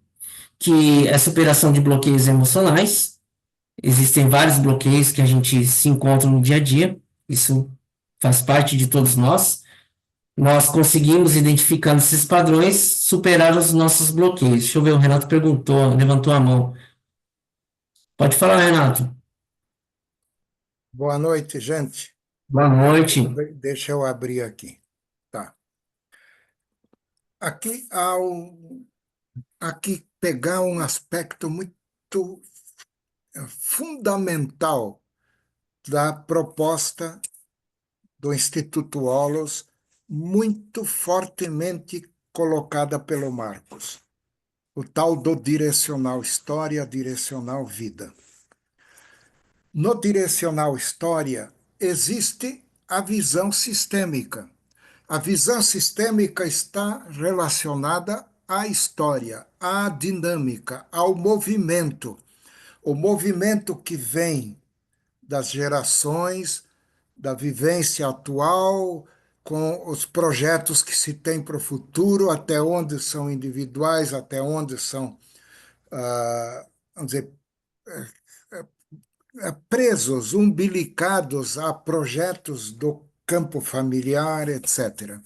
que é a superação de bloqueios emocionais. Existem vários bloqueios que a gente se encontra no dia a dia, isso faz parte de todos nós. Nós conseguimos, identificando esses padrões, superar os nossos bloqueios. Deixa eu ver, o Renato perguntou, levantou a mão. Pode falar, Renato. Boa noite, gente. Boa noite. Deixa eu abrir aqui. Tá. Aqui aqui pegar um aspecto muito fundamental da proposta do Instituto Holos, muito fortemente colocada pelo Marcos, o tal do direcional história, direcional vida. No direcional história existe a visão sistêmica. A visão sistêmica está relacionada à história, à dinâmica, ao movimento. O movimento que vem das gerações, da vivência atual, com os projetos que se tem para o futuro, até onde são individuais, até onde são, vamos dizer, presos, umbilicados a projetos do campo familiar, etc.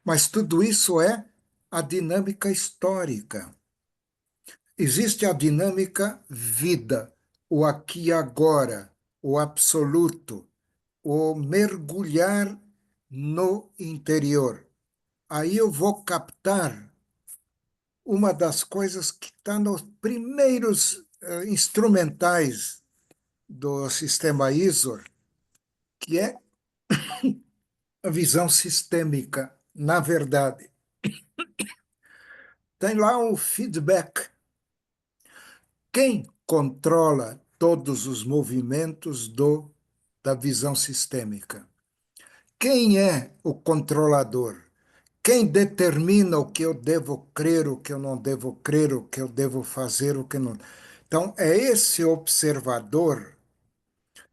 Mas tudo isso é a dinâmica histórica. Existe a dinâmica vida, o aqui e agora, o absoluto, o mergulhar no interior. Aí eu vou captar uma das coisas que está nos primeiros instrumentais do sistema ISOR, que é a visão sistêmica. Na verdade, tem lá um feedback. Quem controla todos os movimentos da visão sistêmica? Quem é o controlador? Quem determina o que eu devo crer, o que eu não devo crer, o que eu devo fazer, o que não. Então, é esse observador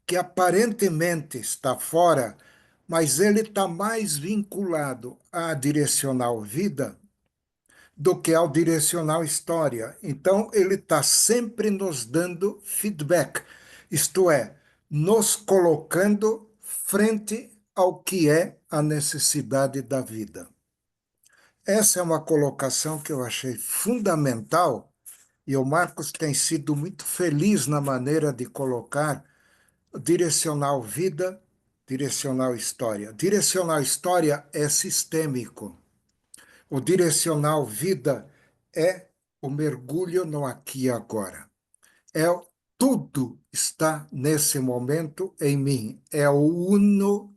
que aparentemente está fora, mas ele está mais vinculado à direcional vida do que ao direcional história. Então, ele está sempre nos dando feedback, isto é, nos colocando frente ao que é a necessidade da vida. Essa é uma colocação que eu achei fundamental e o Marcos tem sido muito feliz na maneira de colocar direcional vida, direcional história. Direcional história é sistêmico. O direcional vida é o mergulho no aqui e agora. Tudo está nesse momento em mim. É o uno,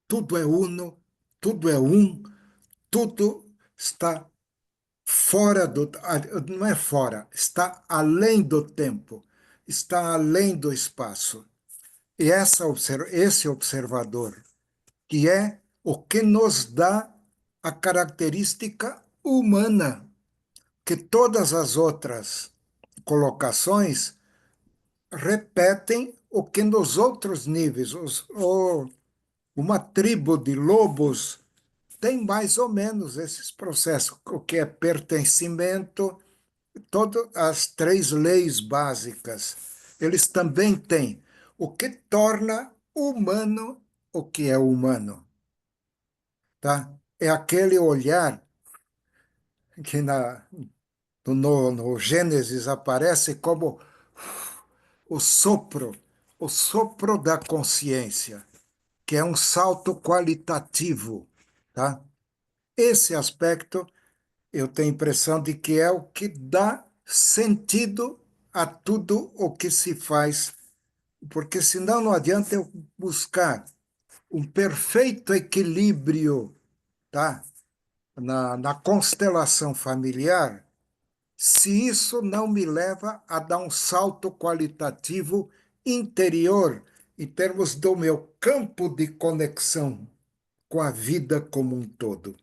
tudo é uno, tudo é um, tudo está fora não é fora, está além do tempo, está além do espaço. E esse observador, que é o que nos dá a característica humana, que todas as outras colocações repetem o que nos outros níveis, uma tribo de lobos tem mais ou menos esses processos, o que é pertencimento, todas as três leis básicas. Eles também têm o que torna humano o que é humano. Tá? É aquele olhar que no Gênesis aparece como o sopro, o sopro da consciência, que é um salto qualitativo, tá? Esse aspecto eu tenho a impressão de que é o que dá sentido a tudo o que se faz, porque senão não adianta eu buscar um perfeito equilíbrio, tá? Na constelação familiar, se isso não me leva a dar um salto qualitativo interior em termos do meu campo de conexão com a vida como um todo.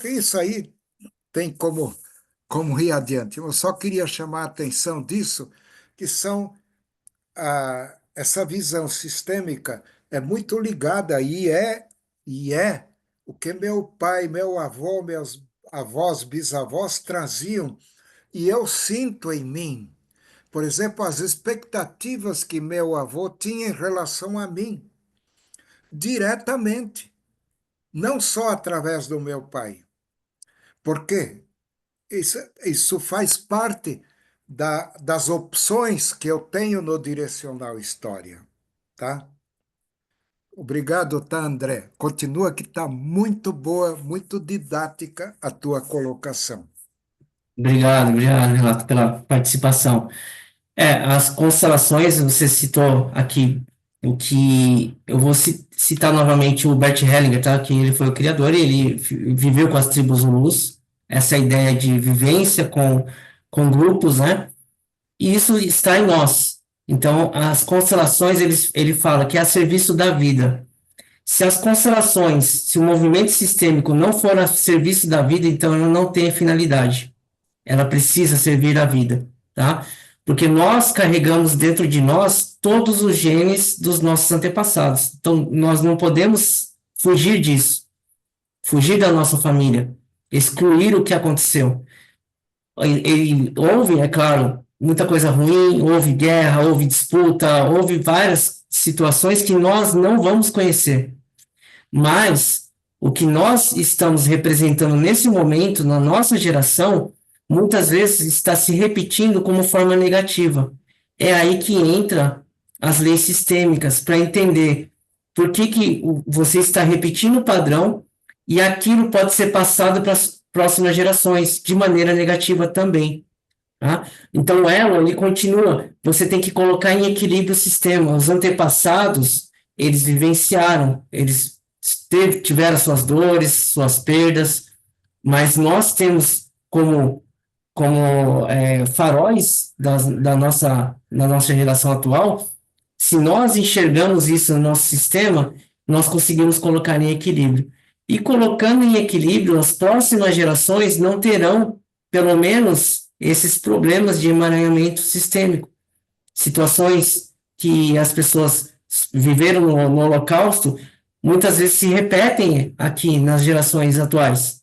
Isso aí tem como ir adiante. Eu só queria chamar a atenção disso, que são essa visão sistêmica é muito ligada e é o que meu pai, meu avô, meus avós, bisavós traziam, e eu sinto em mim. Por exemplo, as expectativas que meu avô tinha em relação a mim, diretamente, não só através do meu pai. Por quê? Isso faz parte das opções que eu tenho no Direcional História, tá? Obrigado, tá, André? Continua que está muito boa, muito didática a tua colocação. Obrigado, Renato, pela participação. As constelações, você citou aqui o que eu vou citar novamente o Bert Hellinger, tá? Que ele foi o criador e ele viveu com as tribos Zulus, essa ideia de vivência com grupos, né? E isso está em nós. Então, as constelações, ele fala que é a serviço da vida. Se as constelações, se o movimento sistêmico não for a serviço da vida, então ela não tem finalidade. Ela precisa servir à vida, tá? Porque nós carregamos dentro de nós todos os genes dos nossos antepassados. Então, nós não podemos fugir disso, fugir da nossa família, excluir o que aconteceu. Houve, é claro, muita coisa ruim, houve guerra, houve disputa, houve várias situações que nós não vamos conhecer. Mas o que nós estamos representando nesse momento, na nossa geração, muitas vezes está se repetindo como forma negativa. É aí que entra as leis sistêmicas, para entender por que você está repetindo o padrão e aquilo pode ser passado para as próximas gerações de maneira negativa também. Tá? Então, o elo, ele continua. Você tem que colocar em equilíbrio o sistema. Os antepassados, eles vivenciaram, eles tiveram suas dores, suas perdas, mas nós temos como faróis da nossa geração atual. Se nós enxergamos isso no nosso sistema, nós conseguimos colocar em equilíbrio. E colocando em equilíbrio, as próximas gerações não terão, pelo menos, esses problemas de emaranhamento sistêmico. Situações que as pessoas viveram no Holocausto, muitas vezes se repetem aqui nas gerações atuais.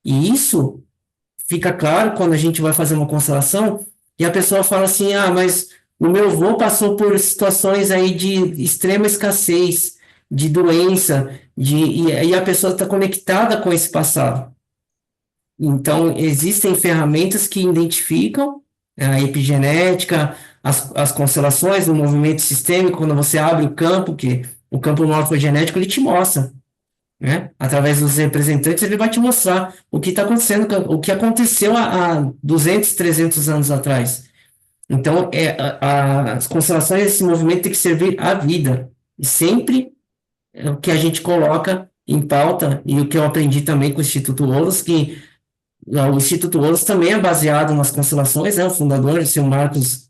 E isso fica claro quando a gente vai fazer uma constelação e a pessoa fala assim, mas o meu avô passou por situações aí de extrema escassez, de doença, e a pessoa está conectada com esse passado. Então, existem ferramentas que identificam a epigenética, as constelações, o movimento sistêmico, quando você abre o campo, que o campo morfogenético, ele te mostra, né? Através dos representantes, ele vai te mostrar o que está acontecendo, o que aconteceu há 200, 300 anos atrás. Então, as constelações, esse movimento tem que servir à vida. E sempre o que a gente coloca em pauta, e o que eu aprendi também com o Instituto Horus, que o Instituto Horus também é baseado nas constelações, né? O fundador, o seu Marcos,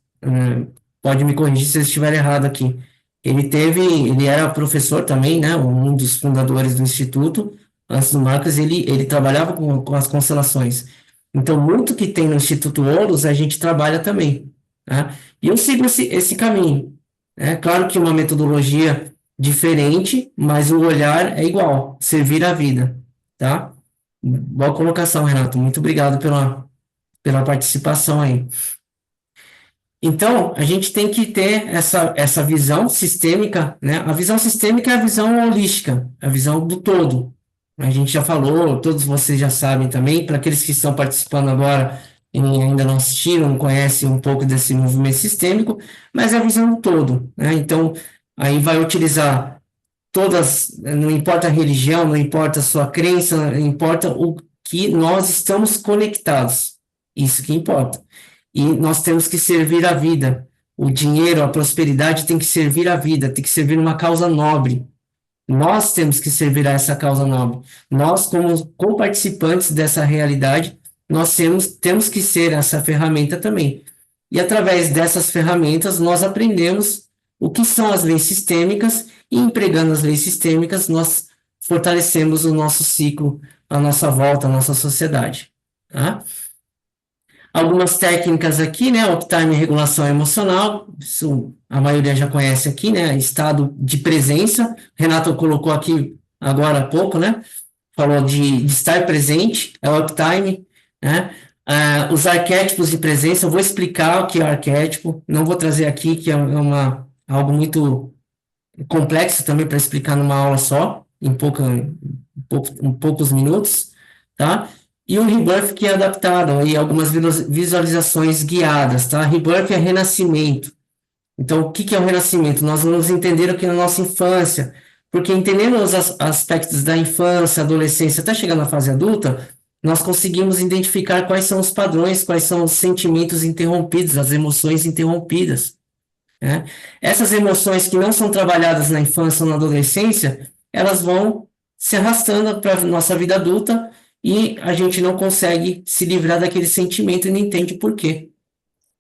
pode me corrigir se eu estiver errado aqui. Ele era professor também, né? Um dos fundadores do Instituto. Antes do Marcos, ele trabalhava com as constelações. Então, muito que tem no Instituto Horus, a gente trabalha também, tá? E eu sigo esse caminho. É claro que uma metodologia diferente, mas o olhar é igual, servir à vida, tá? Boa colocação, Renato. Muito obrigado pela participação aí. Então, a gente tem que ter essa visão sistêmica, né? A visão sistêmica é a visão holística, a visão do todo. A gente já falou, todos vocês já sabem também, para aqueles que estão participando agora e ainda não assistiram, não conhecem um pouco desse movimento sistêmico, mas é a visão do todo, né? Então, aí vai utilizar todas, não importa a religião, não importa a sua crença, não importa o que nós estamos conectados, isso que importa. E nós temos que servir a vida. O dinheiro, a prosperidade tem que servir a vida, tem que servir uma causa nobre. Nós temos que servir a essa causa nobre. Nós, como co-participantes dessa realidade, nós temos que ser essa ferramenta também. E através dessas ferramentas, nós aprendemos o que são as leis sistêmicas, e empregando as leis sistêmicas, nós fortalecemos o nosso ciclo, a nossa volta, a nossa sociedade. Tá? Algumas técnicas aqui, né? Uptime e regulação emocional, isso a maioria já conhece aqui, né? Estado de presença. Renato colocou aqui agora há pouco, né? Falou de estar presente, é o uptime, né? Os arquétipos de presença, eu vou explicar o que é arquétipo, não vou trazer aqui, que é algo muito complexo também para explicar numa aula só, em poucos minutos, tá? E o Rebirth, que é adaptado, aí algumas visualizações guiadas, tá? Rebirth é renascimento. Então, o que é o renascimento? Nós vamos entender aqui na nossa infância, porque entendendo os aspectos da infância, adolescência, até chegar na fase adulta, nós conseguimos identificar quais são os padrões, quais são os sentimentos interrompidos, as emoções interrompidas, né? Essas emoções que não são trabalhadas na infância ou na adolescência, elas vão se arrastando para a nossa vida adulta e a gente não consegue se livrar daquele sentimento e não entende por quê.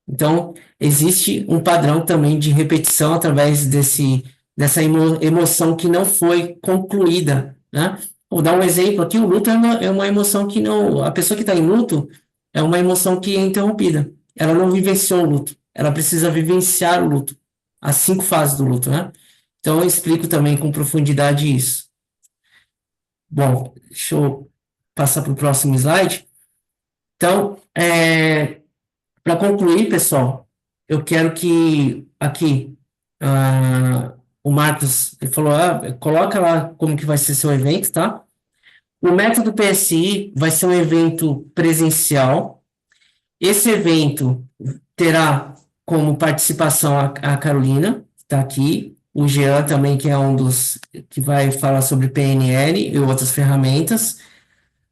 Então, existe um padrão também de repetição através dessa emoção que não foi concluída, né? Vou dar um exemplo aqui, o luto é uma emoção que não... A pessoa que está em luto é uma emoção que é interrompida. Ela não vivenciou o luto, ela precisa vivenciar o luto. As 5 fases do luto, né? Então, eu explico também com profundidade isso. Bom, deixa eu passar para o próximo slide. Então, para concluir, pessoal, eu quero que aqui o Marcos ele falou, coloca lá como que vai ser seu evento, tá? O método PSI vai ser um evento presencial. Esse evento terá como participação a Carolina, que está aqui, o Jean também, que é um dos que vai falar sobre PNL e outras ferramentas.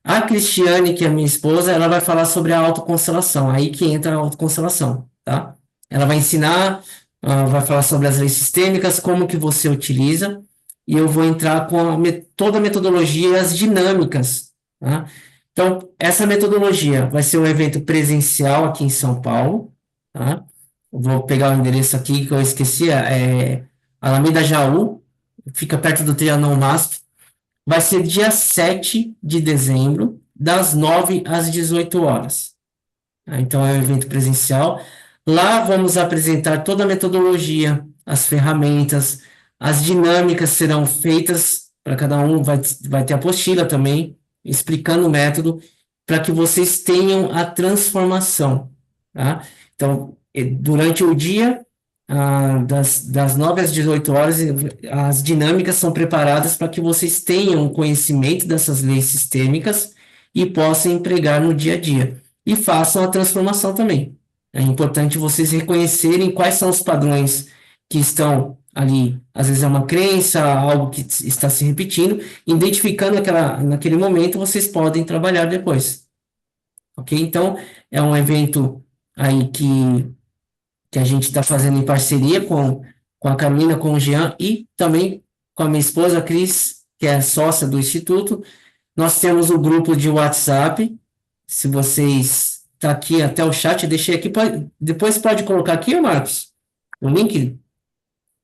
A Cristiane, que é minha esposa, ela vai falar sobre a autoconstelação, aí que entra a autoconstelação, tá? Ela vai ensinar, vai falar sobre as leis sistêmicas, como que você utiliza, e eu vou entrar com toda a metodologia e as dinâmicas, tá? Então, essa metodologia vai ser um evento presencial aqui em São Paulo, tá? Eu vou pegar o endereço aqui que eu esqueci, Alameda Jaú, fica perto do Trianon MASP. Vai ser dia 7 de dezembro, das 9 às 18 horas. Então, é um evento presencial. Lá vamos apresentar toda a metodologia, as ferramentas, as dinâmicas serão feitas, para cada um vai ter apostila também, explicando o método, para que vocês tenham a transformação, tá? Então, durante o dia, das 9 às 18 horas, as dinâmicas são preparadas para que vocês tenham conhecimento dessas leis sistêmicas e possam empregar no dia a dia. E façam a transformação também. É importante vocês reconhecerem quais são os padrões que estão ali. Às vezes é uma crença, algo que está se repetindo. Identificando naquele momento, vocês podem trabalhar depois. Ok? Então, é um evento aí que a gente está fazendo em parceria com a Carolina, com o Jean e também com a minha esposa, a Cris, que é sócia do Instituto. Nós temos o grupo de WhatsApp. Se vocês estão aqui até o chat, eu deixei aqui. Depois pode colocar aqui, Marcos, o link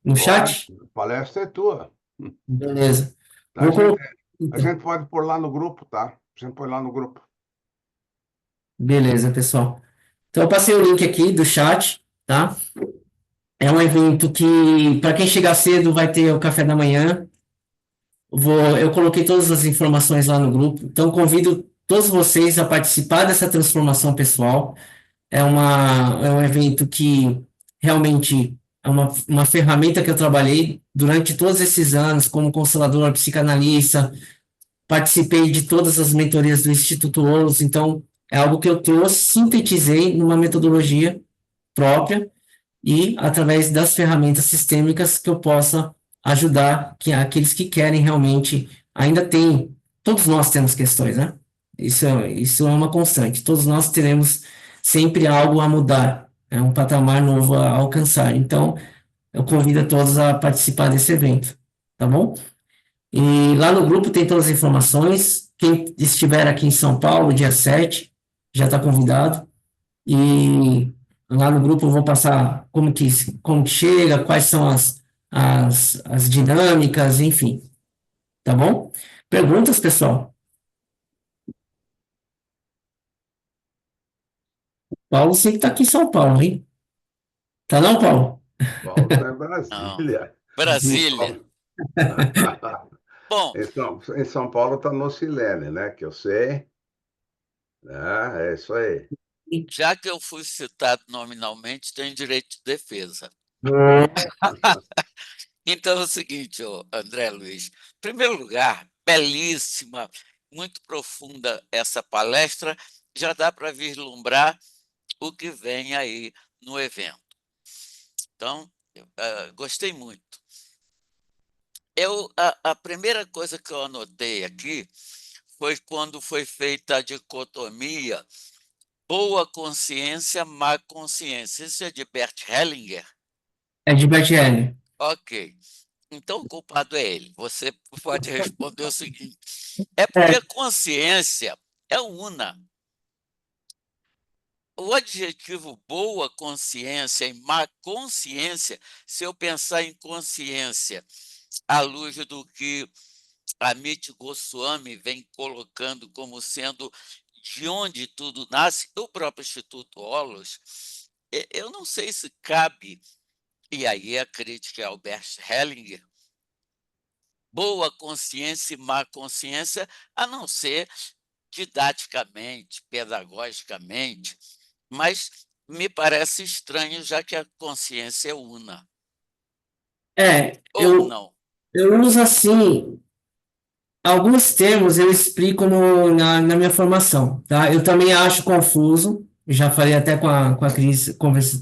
no chat? A palestra é tua. Beleza. A gente pode pôr lá no grupo, tá? A gente põe lá no grupo. Beleza, pessoal. Então, eu passei o link aqui do chat, tá? É um evento que, para quem chegar cedo, vai ter o café da manhã. Eu coloquei todas as informações lá no grupo. Então, convido todos vocês a participar dessa transformação pessoal. É um evento que realmente é uma ferramenta que eu trabalhei durante todos esses anos como constelador, psicanalista, participei de todas as mentorias do Instituto Olos, então é algo que eu trouxe, sintetizei numa metodologia própria e através das ferramentas sistêmicas que eu possa ajudar aqueles que querem realmente, ainda tem, todos nós temos questões, né? Isso é uma constante, todos nós teremos sempre algo a mudar, é um patamar novo a alcançar, então eu convido a todos a participar desse evento, tá bom? E lá no grupo tem todas as informações. Quem estiver aqui em São Paulo, dia 7, já está convidado. E lá no grupo eu vou passar como que chega, quais são as dinâmicas, enfim. Tá bom? Perguntas, pessoal? Paulo, sei que está aqui em São Paulo, hein? Tá não, Paulo? Paulo está em Não, Brasília. Brasília. Bom, Em São Paulo está no Silene, né? Que eu sei. É isso aí. já que eu fui citado nominalmente, tenho direito de defesa. Então é o seguinte, André Luiz. Em primeiro lugar, belíssima, muito profunda essa palestra. Já dá para vislumbrar o que vem aí no evento. Então, gostei muito. A primeira coisa que eu anotei aqui foi quando foi feita a dicotomia boa consciência, má consciência. Isso é de Bert Hellinger? É de Bertielli. Ok. Então, o culpado é ele. Você pode responder o seguinte: é porque a consciência é una. O adjetivo boa consciência e má consciência, se eu pensar em consciência à luz do que Amit Goswami vem colocando como sendo de onde tudo nasce, o próprio Instituto Olos, eu não sei se cabe, e aí a crítica é Albert Hellinger, boa consciência e má consciência, a não ser didaticamente, pedagogicamente, mas me parece estranho, já que a consciência é una. Ou não? Eu uso assim. Alguns termos eu explico na minha formação, tá? Eu também acho confuso, já falei até com a Cris,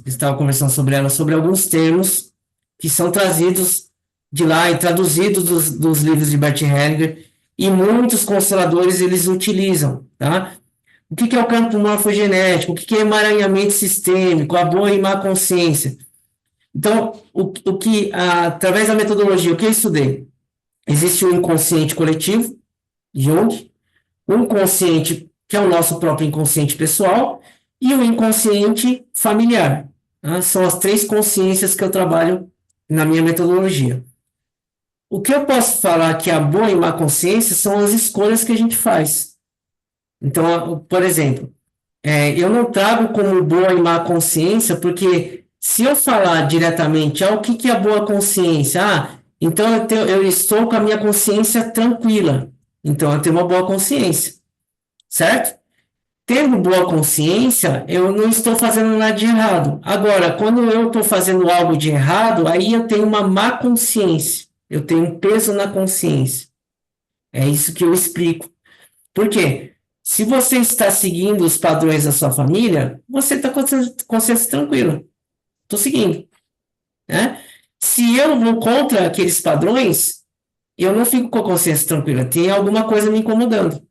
estava conversando sobre ela, sobre alguns termos que são trazidos de lá e traduzidos dos livros de Bert Hellinger, e muitos consteladores eles utilizam, tá? O que é o campo morfogenético? O que é emaranhamento sistêmico? A boa e má consciência? Então, através da metodologia, o que eu estudei? Existe o inconsciente coletivo, Jung, o inconsciente, que é o nosso próprio inconsciente pessoal, e o inconsciente familiar. Tá? São as três consciências que eu trabalho na minha metodologia. O que eu posso falar que a boa e má consciência são as escolhas que a gente faz. Então, por exemplo, eu não trago como boa e má consciência, porque se eu falar diretamente, o que é a boa consciência? Então eu estou com a minha consciência tranquila. Então eu tenho uma boa consciência, certo? Tendo boa consciência, eu não estou fazendo nada de errado. Agora, quando eu estou fazendo algo de errado, aí eu tenho uma má consciência. Eu tenho um peso na consciência. É isso que eu explico. Por quê? Se você está seguindo os padrões da sua família, você está com a consciência tranquila. Estou seguindo. Né? Se eu vou contra aqueles padrões, eu não fico com a consciência tranquila. Tem alguma coisa me incomodando.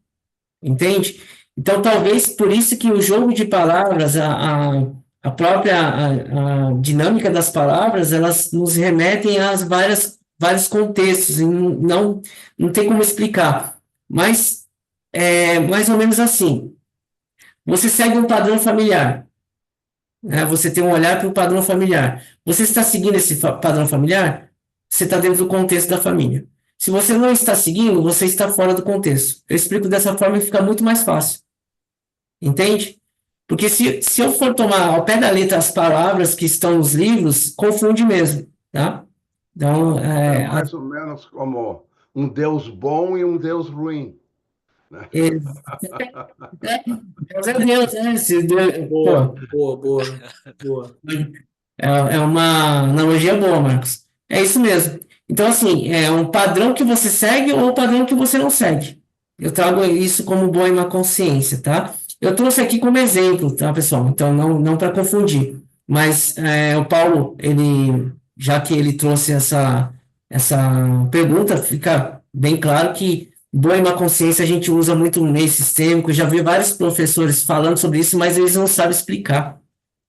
Entende? Então, talvez por isso que o jogo de palavras, a própria a dinâmica das palavras, elas nos remetem a vários contextos, e não tem como explicar. Mas é mais ou menos assim. Você segue um padrão familiar, né? Você tem um olhar para o padrão familiar. Você está seguindo esse padrão familiar? Você está dentro do contexto da família. Se você não está seguindo, você está fora do contexto. Eu explico dessa forma e fica muito mais fácil. Entende? Porque se eu for tomar ao pé da letra as palavras que estão nos livros, confunde mesmo, tá? Então, É mais ou menos como um Deus bom e um Deus ruim. Né? Deus é Deus, né? Boa. É uma analogia boa, Marcos. É isso mesmo. Então, assim, é um padrão que você segue ou um padrão que você não segue. Eu trago isso como boa e má consciência, tá? Eu trouxe aqui como exemplo, tá, pessoal? Então, não para confundir. Mas o Paulo, já que ele trouxe essa pergunta, fica bem claro que boa e má consciência a gente usa muito no meio sistêmico. Eu já vi vários professores falando sobre isso, mas eles não sabem explicar,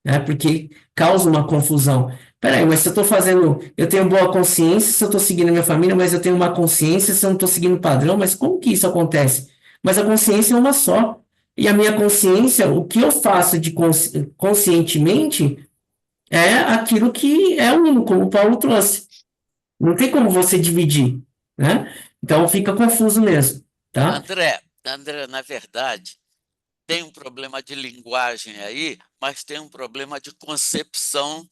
né? Porque causa uma confusão. Peraí, mas se eu estou fazendo, eu tenho boa consciência se eu estou seguindo a minha família, mas eu tenho uma consciência se eu não estou seguindo o padrão, mas como que isso acontece? Mas a consciência é uma só. E a minha consciência, o que eu faço conscientemente é aquilo que é uno, como o Paulo trouxe. Não tem como você dividir, né? Então fica confuso mesmo, tá? André, na verdade, tem um problema de linguagem aí, mas tem um problema de concepção.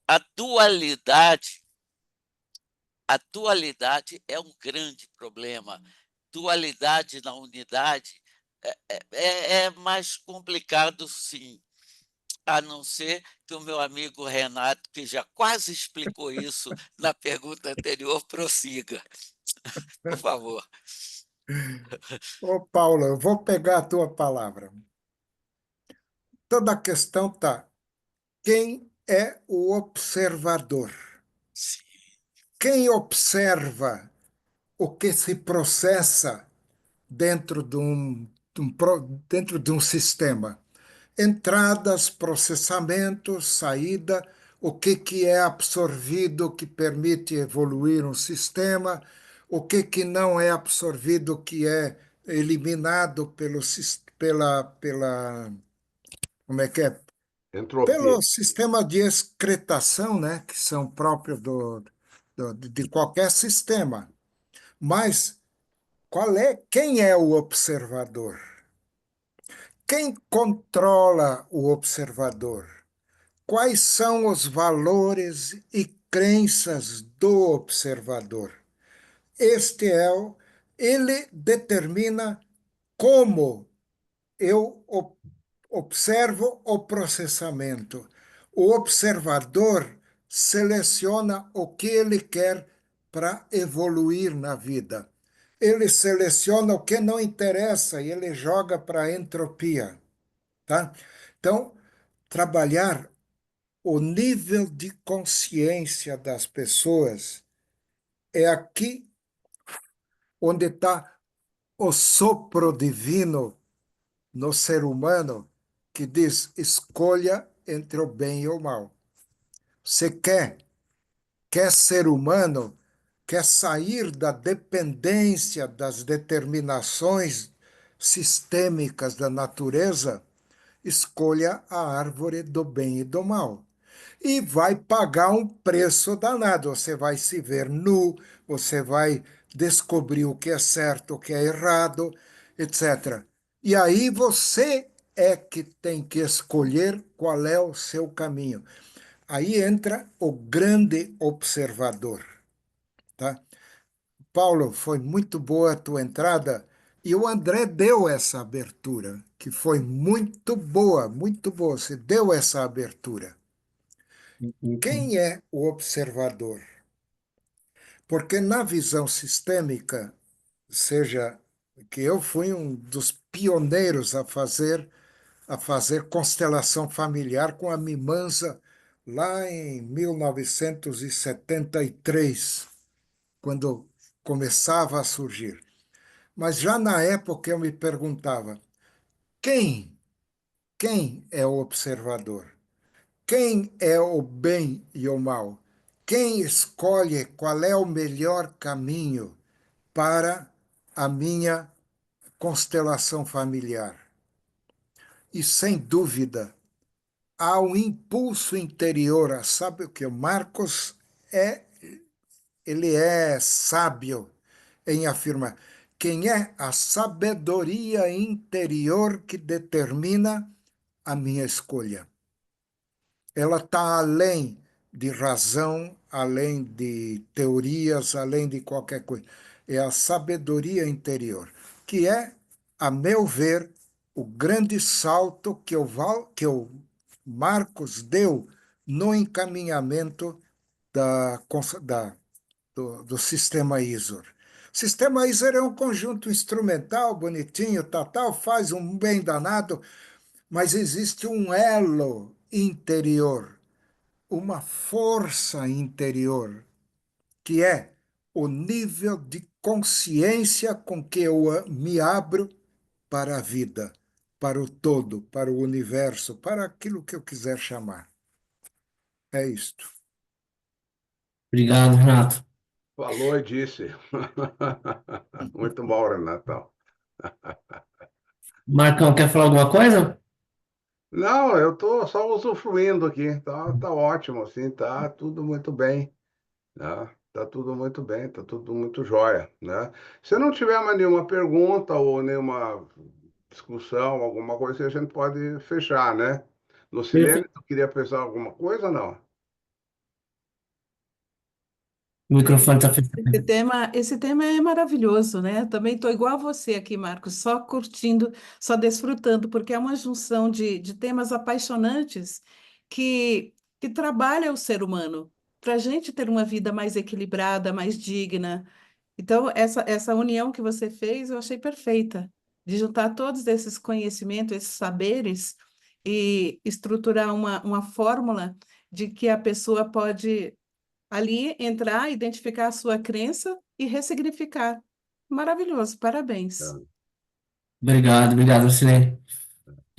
A dualidade, a dualidade é um grande problema. Dualidade na unidade é mais complicado, sim, a não ser que o meu amigo Renato, que já quase explicou isso na pergunta anterior, prossiga. Por favor. Ô, Paulo, eu vou pegar a tua palavra. Toda a questão está: quem é o observador? Sim. Quem observa o que se processa dentro dentro de um sistema? Entradas, processamento, saída, o que é absorvido que permite evoluir um sistema, o que não é absorvido que é eliminado como é que é? Entropia. Pelo sistema de excretação, né, que são próprios de qualquer sistema. Mas quem é o observador? Quem controla o observador? Quais são os valores e crenças do observador? Este é ele determina como eu observo o processamento. O observador seleciona o que ele quer para evoluir na vida. Ele seleciona o que não interessa e ele joga para a entropia, tá? Então, trabalhar o nível de consciência das pessoas é aqui onde está o sopro divino no ser humano que diz: escolha entre o bem e o mal. Você quer ser humano, quer sair da dependência das determinações sistêmicas da natureza, escolha a árvore do bem e do mal. E vai pagar um preço danado. Você vai se ver nu, você vai descobrir o que é certo, o que é errado, etc. E aí você é que tem que escolher qual é o seu caminho. Aí entra o grande observador, tá? Paulo, foi muito boa a tua entrada e o André deu essa abertura, que foi muito boa, muito boa. Você deu essa abertura. Quem é o observador? Porque na visão sistêmica, seja que eu fui um dos pioneiros a fazer constelação familiar com a Mimanza lá em 1973, quando começava a surgir. Mas já na época eu me perguntava: quem? Quem é o observador? Quem é o bem e o mal? Quem escolhe qual é o melhor caminho para a minha constelação familiar? E sem dúvida, há um impulso interior. Sabe o que o Marcos é? Ele é sábio em afirmar: quem é a sabedoria interior que determina a minha escolha. Ela está além de razão, além de teorias, além de qualquer coisa. É a sabedoria interior, que é, a meu ver, o grande salto que o Marcos deu no encaminhamento da, do sistema ISOR. Sistema ISER é um conjunto instrumental, bonitinho, tal, faz um bem danado, mas existe um elo interior, uma força interior, que é o nível de consciência com que eu me abro para a vida, para o todo, para o universo, para aquilo que eu quiser chamar. É isto. Obrigado, Renato. Falou e disse. Muito bom, Renatão. Marcão, quer falar alguma coisa? Não, eu estou só usufruindo aqui. Tá ótimo, assim, tá tudo muito bem, né? Tá tudo muito bem, tá tudo muito jóia, né? Se não tiver mais nenhuma pergunta ou nenhuma discussão, alguma coisa, a gente pode fechar, né? Lucilene, Perfeito. tu queria pensar alguma coisa, não? O microfone está Esse fechado. tema, esse tema é maravilhoso, né? Também estou igual a você aqui, Marcos, só curtindo, só desfrutando, porque é uma junção de temas apaixonantes que trabalha o ser humano para a gente ter uma vida mais equilibrada, mais digna. Então, essa união que você fez, eu achei perfeita, de juntar todos esses conhecimentos, esses saberes e estruturar uma fórmula de que a pessoa pode ali entrar, identificar a sua crença e ressignificar. Maravilhoso, parabéns. Obrigado, Silene.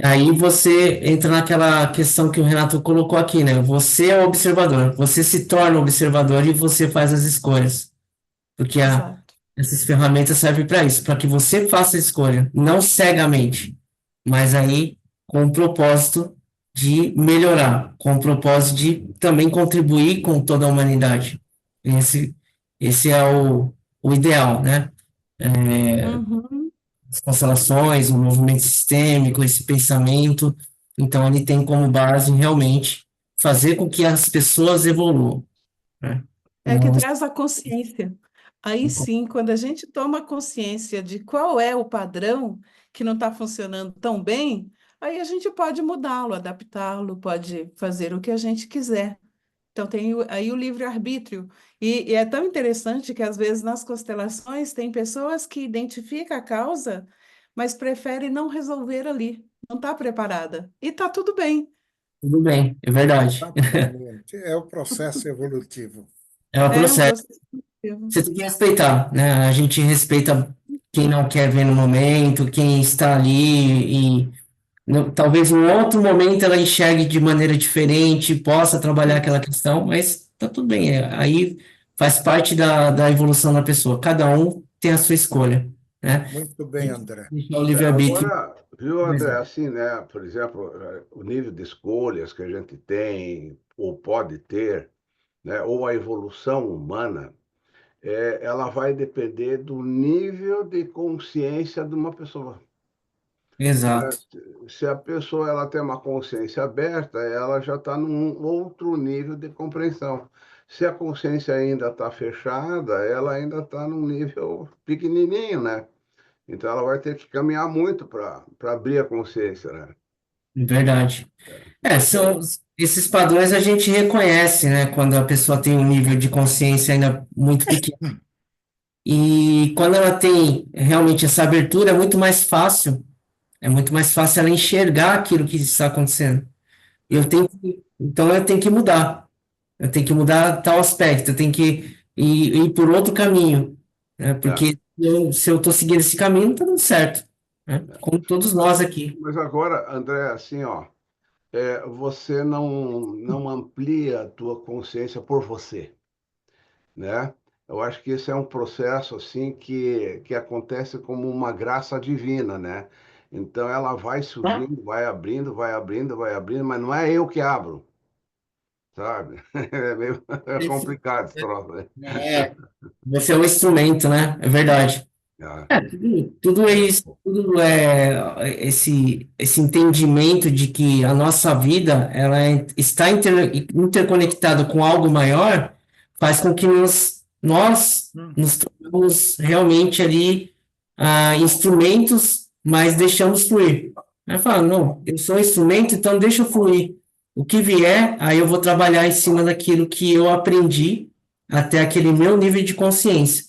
Aí você entra naquela questão que o Renato colocou aqui, né? Você é o observador, você se torna o observador e você faz as escolhas. Porque Exato. essas ferramentas servem para isso, para que você faça a escolha, não cegamente, mas aí com o propósito de melhorar, com o propósito de também contribuir com toda a humanidade. Esse, esse é o ideal, né? Uhum. As constelações, o movimento sistêmico, esse pensamento. Então, ele tem como base realmente fazer com que as pessoas evoluam, né? É que Não, traz a consciência. Aí sim, quando a gente toma consciência de qual é o padrão que não está funcionando tão bem, aí a gente pode mudá-lo, adaptá-lo, pode fazer o que a gente quiser. Então, tem aí o livre-arbítrio. E é tão interessante que, às vezes, nas constelações, tem pessoas que identificam a causa, mas preferem não resolver ali, não está preparada. E está tudo bem. tudo bem, é verdade. Exatamente. É o processo evolutivo. É o É um processo. processo positivo. Você tem que respeitar, né? A gente respeita quem não quer ver no momento, quem está ali e talvez em outro momento ela enxergue de maneira diferente, possa trabalhar aquela questão, mas tá tudo bem. Aí faz parte da evolução da pessoa. Cada um tem a sua escolha, né? Muito bem, André. Deixar o livre-arbítrio. Agora, viu, André, assim, né? Por exemplo, o nível de escolhas que a gente tem ou pode ter, né? Ou a evolução humana, ela vai depender do nível de consciência de uma pessoa. Exato. Se a pessoa ela tem uma consciência aberta, ela já está num outro nível de compreensão. Se a consciência ainda está fechada, ela ainda está num nível pequenininho, né? Então ela vai ter que caminhar muito para abrir a consciência, né? Verdade. Esse São esses padrões a gente reconhece, né? Quando a pessoa tem um nível de consciência ainda muito pequeno. E quando ela tem realmente essa abertura, é muito mais fácil ela enxergar aquilo que está acontecendo. Então eu tenho que mudar. Eu tenho que mudar tal aspecto, eu tenho que ir por outro caminho, né? é. Porque se eu estou seguindo esse caminho, não está dando certo, né? Como todos nós aqui. Mas agora, André, assim, ó, você não amplia a tua consciência por você, né? Eu acho que esse é um processo assim que acontece como uma graça divina, né? Então ela vai surgindo, vai abrindo, vai abrindo, vai abrindo, mas não é eu que abro, sabe? É meio complicado esse troço, né? É, você é um instrumento, né? É verdade. Ah, Tudo é isso, tudo é esse entendimento de que a nossa vida está interconectada com algo maior, faz com que nós nos tornamos realmente ali instrumentos, mas deixamos fluir. Aí fala, não, eu sou um instrumento, então deixa eu fluir. O que vier, aí eu vou trabalhar em cima daquilo que eu aprendi até aquele meu nível de consciência.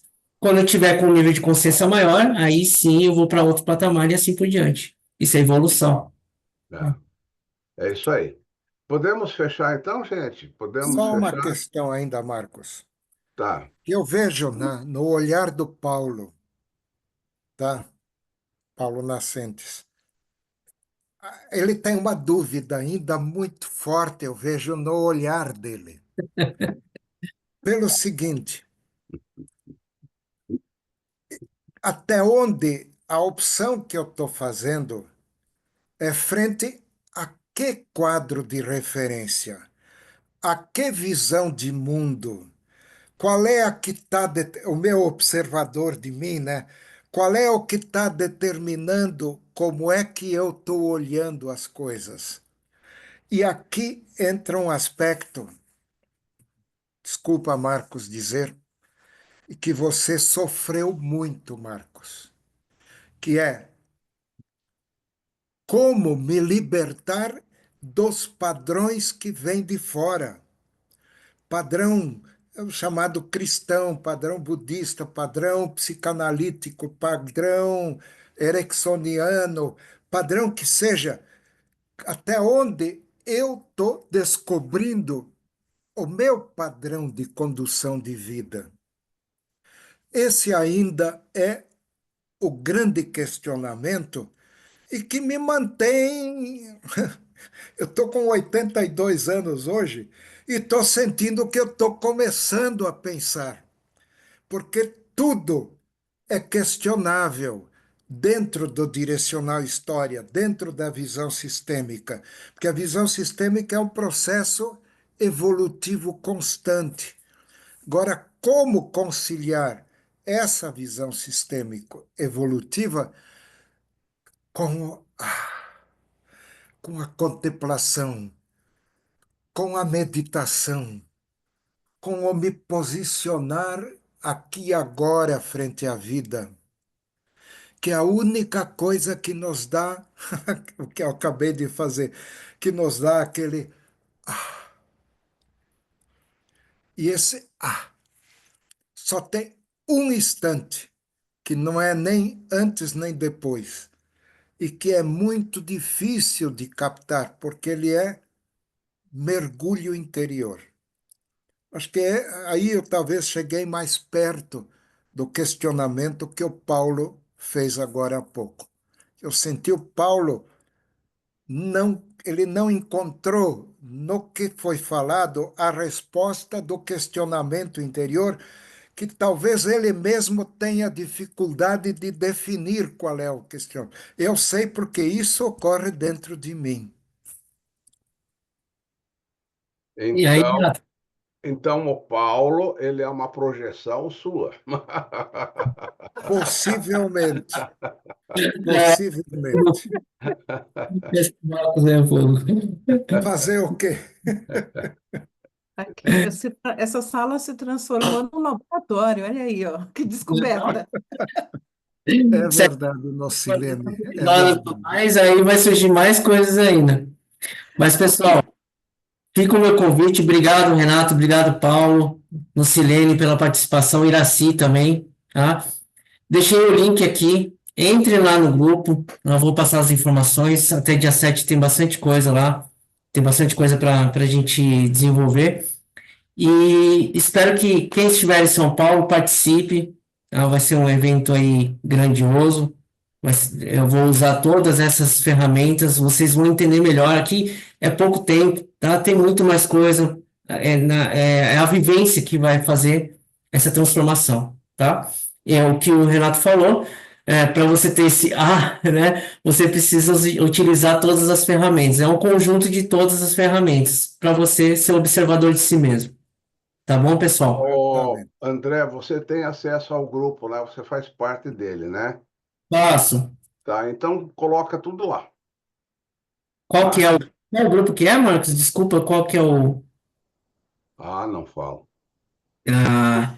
Quando eu tiver com um nível de consciência maior, aí sim eu vou para outro patamar e assim por diante. Isso é evolução. É isso aí. Podemos fechar então, gente? Podemos Só uma fechar? questão ainda, Marcos, Tá. que eu vejo no olhar do Paulo, tá? Paulo Nascentes. Ele tem uma dúvida ainda muito forte, eu vejo no olhar dele. Pelo seguinte, até onde a opção que eu estou fazendo é frente a que quadro de referência, a que visão de mundo, qual é a que está, o meu observador de mim, né? Qual é o que está determinando como é que eu estou olhando as coisas? E aqui entra um aspecto, desculpa, Marcos, dizer, que você sofreu muito, Marcos, que é como me libertar dos padrões que vêm de fora. Padrão chamado cristão, padrão budista, padrão psicanalítico, padrão ericksoniano, padrão que seja, até onde eu estou descobrindo o meu padrão de condução de vida. Esse ainda é o grande questionamento e que me mantém. Eu estou com 82 anos hoje e estou sentindo que eu estou começando a pensar, porque tudo é questionável dentro do direcional história, dentro da visão sistêmica, porque a visão sistêmica é um processo evolutivo constante. Agora, como conciliar essa visão sistêmico evolutiva com com a contemplação, com a meditação, com o me posicionar aqui e agora frente à vida, que é a única coisa que nos dá, o que eu acabei de fazer, que nos dá aquele. E esse só tem um instante, que não é nem antes nem depois, e que é muito difícil de captar, porque ele é mergulho interior. Acho que aí eu talvez cheguei mais perto do questionamento que o Paulo fez agora há pouco. Eu senti o Paulo ele não encontrou no que foi falado a resposta do questionamento interior, que talvez ele mesmo tenha dificuldade de definir qual é o questionamento. Eu sei porque isso ocorre dentro de mim. E aí, Então, então o Paulo, ele é uma projeção sua. Possivelmente, é, possivelmente. esse Marcos é fogo. Fazer o quê? Aqui, essa sala se transformou num laboratório, olha aí, ó, que descoberta. É Sete verdade, Nocilene, é horas a verdade. mais, aí vai surgir mais coisas ainda. Mas, pessoal, fica o meu convite. Obrigado, Renato. Obrigado, Paulo. Lucilene, pela participação. Iraci também, tá? Deixei o link aqui. Entre lá no grupo. Eu vou passar as informações. Até dia 7 tem bastante coisa lá. Tem bastante coisa para a gente desenvolver. E espero que quem estiver em São Paulo participe. Tá? Vai ser um evento aí grandioso. Eu vou usar todas essas ferramentas. Vocês vão entender melhor. Aqui é pouco tempo, tá? Tem muito mais coisa. É a vivência que vai fazer essa transformação, tá? É o que o Renato falou. Para você ter esse né? Você precisa utilizar todas as ferramentas. É um conjunto de todas as ferramentas para você ser observador de si mesmo. Tá bom, pessoal? Ô, Exatamente. André, você tem acesso ao grupo lá, você faz parte dele, né? Passo. Tá, então coloca tudo lá, Qual que tá? é qual grupo que é, Marcos? Desculpa, qual que é o. Ah, não falo. Ah,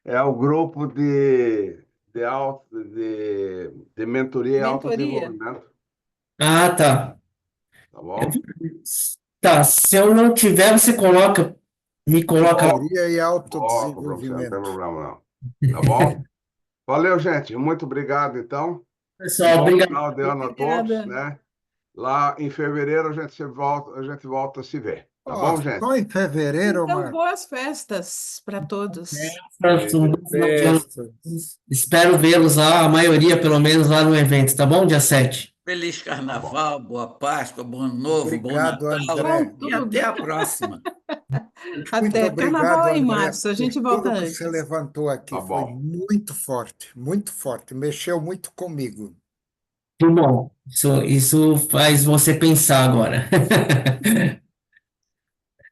É o grupo de mentoria e Mentoria. autodesenvolvimento, tá. tá Eu- bom? Tá, se eu não tiver, você coloca. Me coloca lá. Mentoria e Coloco para você, não tem autodesenvolvimento. problema não. Tá bom? Valeu, gente. Muito obrigado, então. Um Pessoal, bom obrigado. final de ano a todos, Obrigada. né? Lá em fevereiro a gente volta a se ver. Tá Ó, bom, gente? só em fevereiro, Então, Marco. boas festas para todos. Um bom final de ano. Festa. Espero vê-los lá, a maioria, pelo menos, lá no evento, tá bom? Dia 7. Feliz Tá bom. Carnaval, boa Páscoa, bom Ano Novo, bom Obrigado, Natal André. Com e até tudo. a próxima. Muito Até. Carnaval obrigado, é em André, março, a por gente volta tudo que você antes. levantou aqui. Tá Foi bom. muito forte, muito forte. Mexeu muito comigo. Que bom. Isso faz você pensar agora.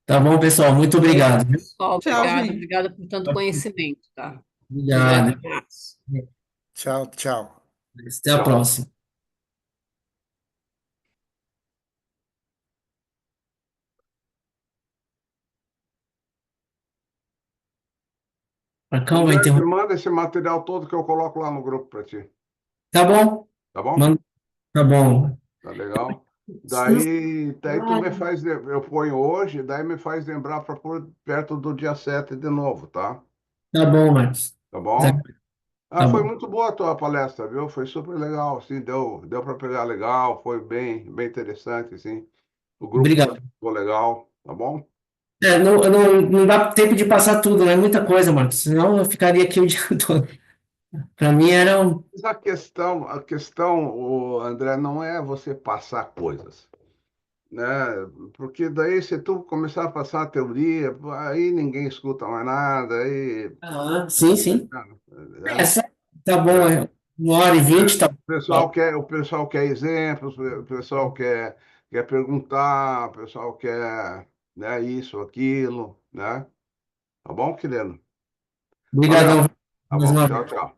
Tá bom, pessoal? Muito obrigado, viu? Pessoal, Tchau, obrigada, gente. obrigada por tanto conhecimento, tá? Um grande Obrigado. abraço. Tchau, tchau. Até a Tchau. próxima. Marcão, vai André, me interromper. manda esse material todo que eu coloco lá no grupo para ti. Tá bom? Tá bom? Manda. Tá bom. Tá legal? Daí tu me faz, eu ponho hoje, daí me faz lembrar para pôr perto do dia 7 de novo, tá? Tá bom, Marcos. Tá bom? Tá Foi bom. muito boa a tua palestra, viu? Foi super legal, assim, deu para pegar legal, foi bem interessante, assim. O grupo Obrigado. participou legal, tá bom? Não dá tempo de passar tudo, né? Muita coisa, Marcos. Senão eu ficaria aqui o dia todo. Para mim era um. Mas a questão, o André, não é você passar coisas, né? Porque daí, se tu começar a passar a teoria, aí ninguém escuta mais nada, aí, Ah, sim, sim. né? Só- tá bom. É. 1h20, tá bom. O pessoal quer exemplos, o pessoal quer perguntar, o pessoal quer, né, isso, aquilo, né? Tá bom, querido? Valeu. Obrigadão Tá mais bom. uma Tchau, vez. tchau.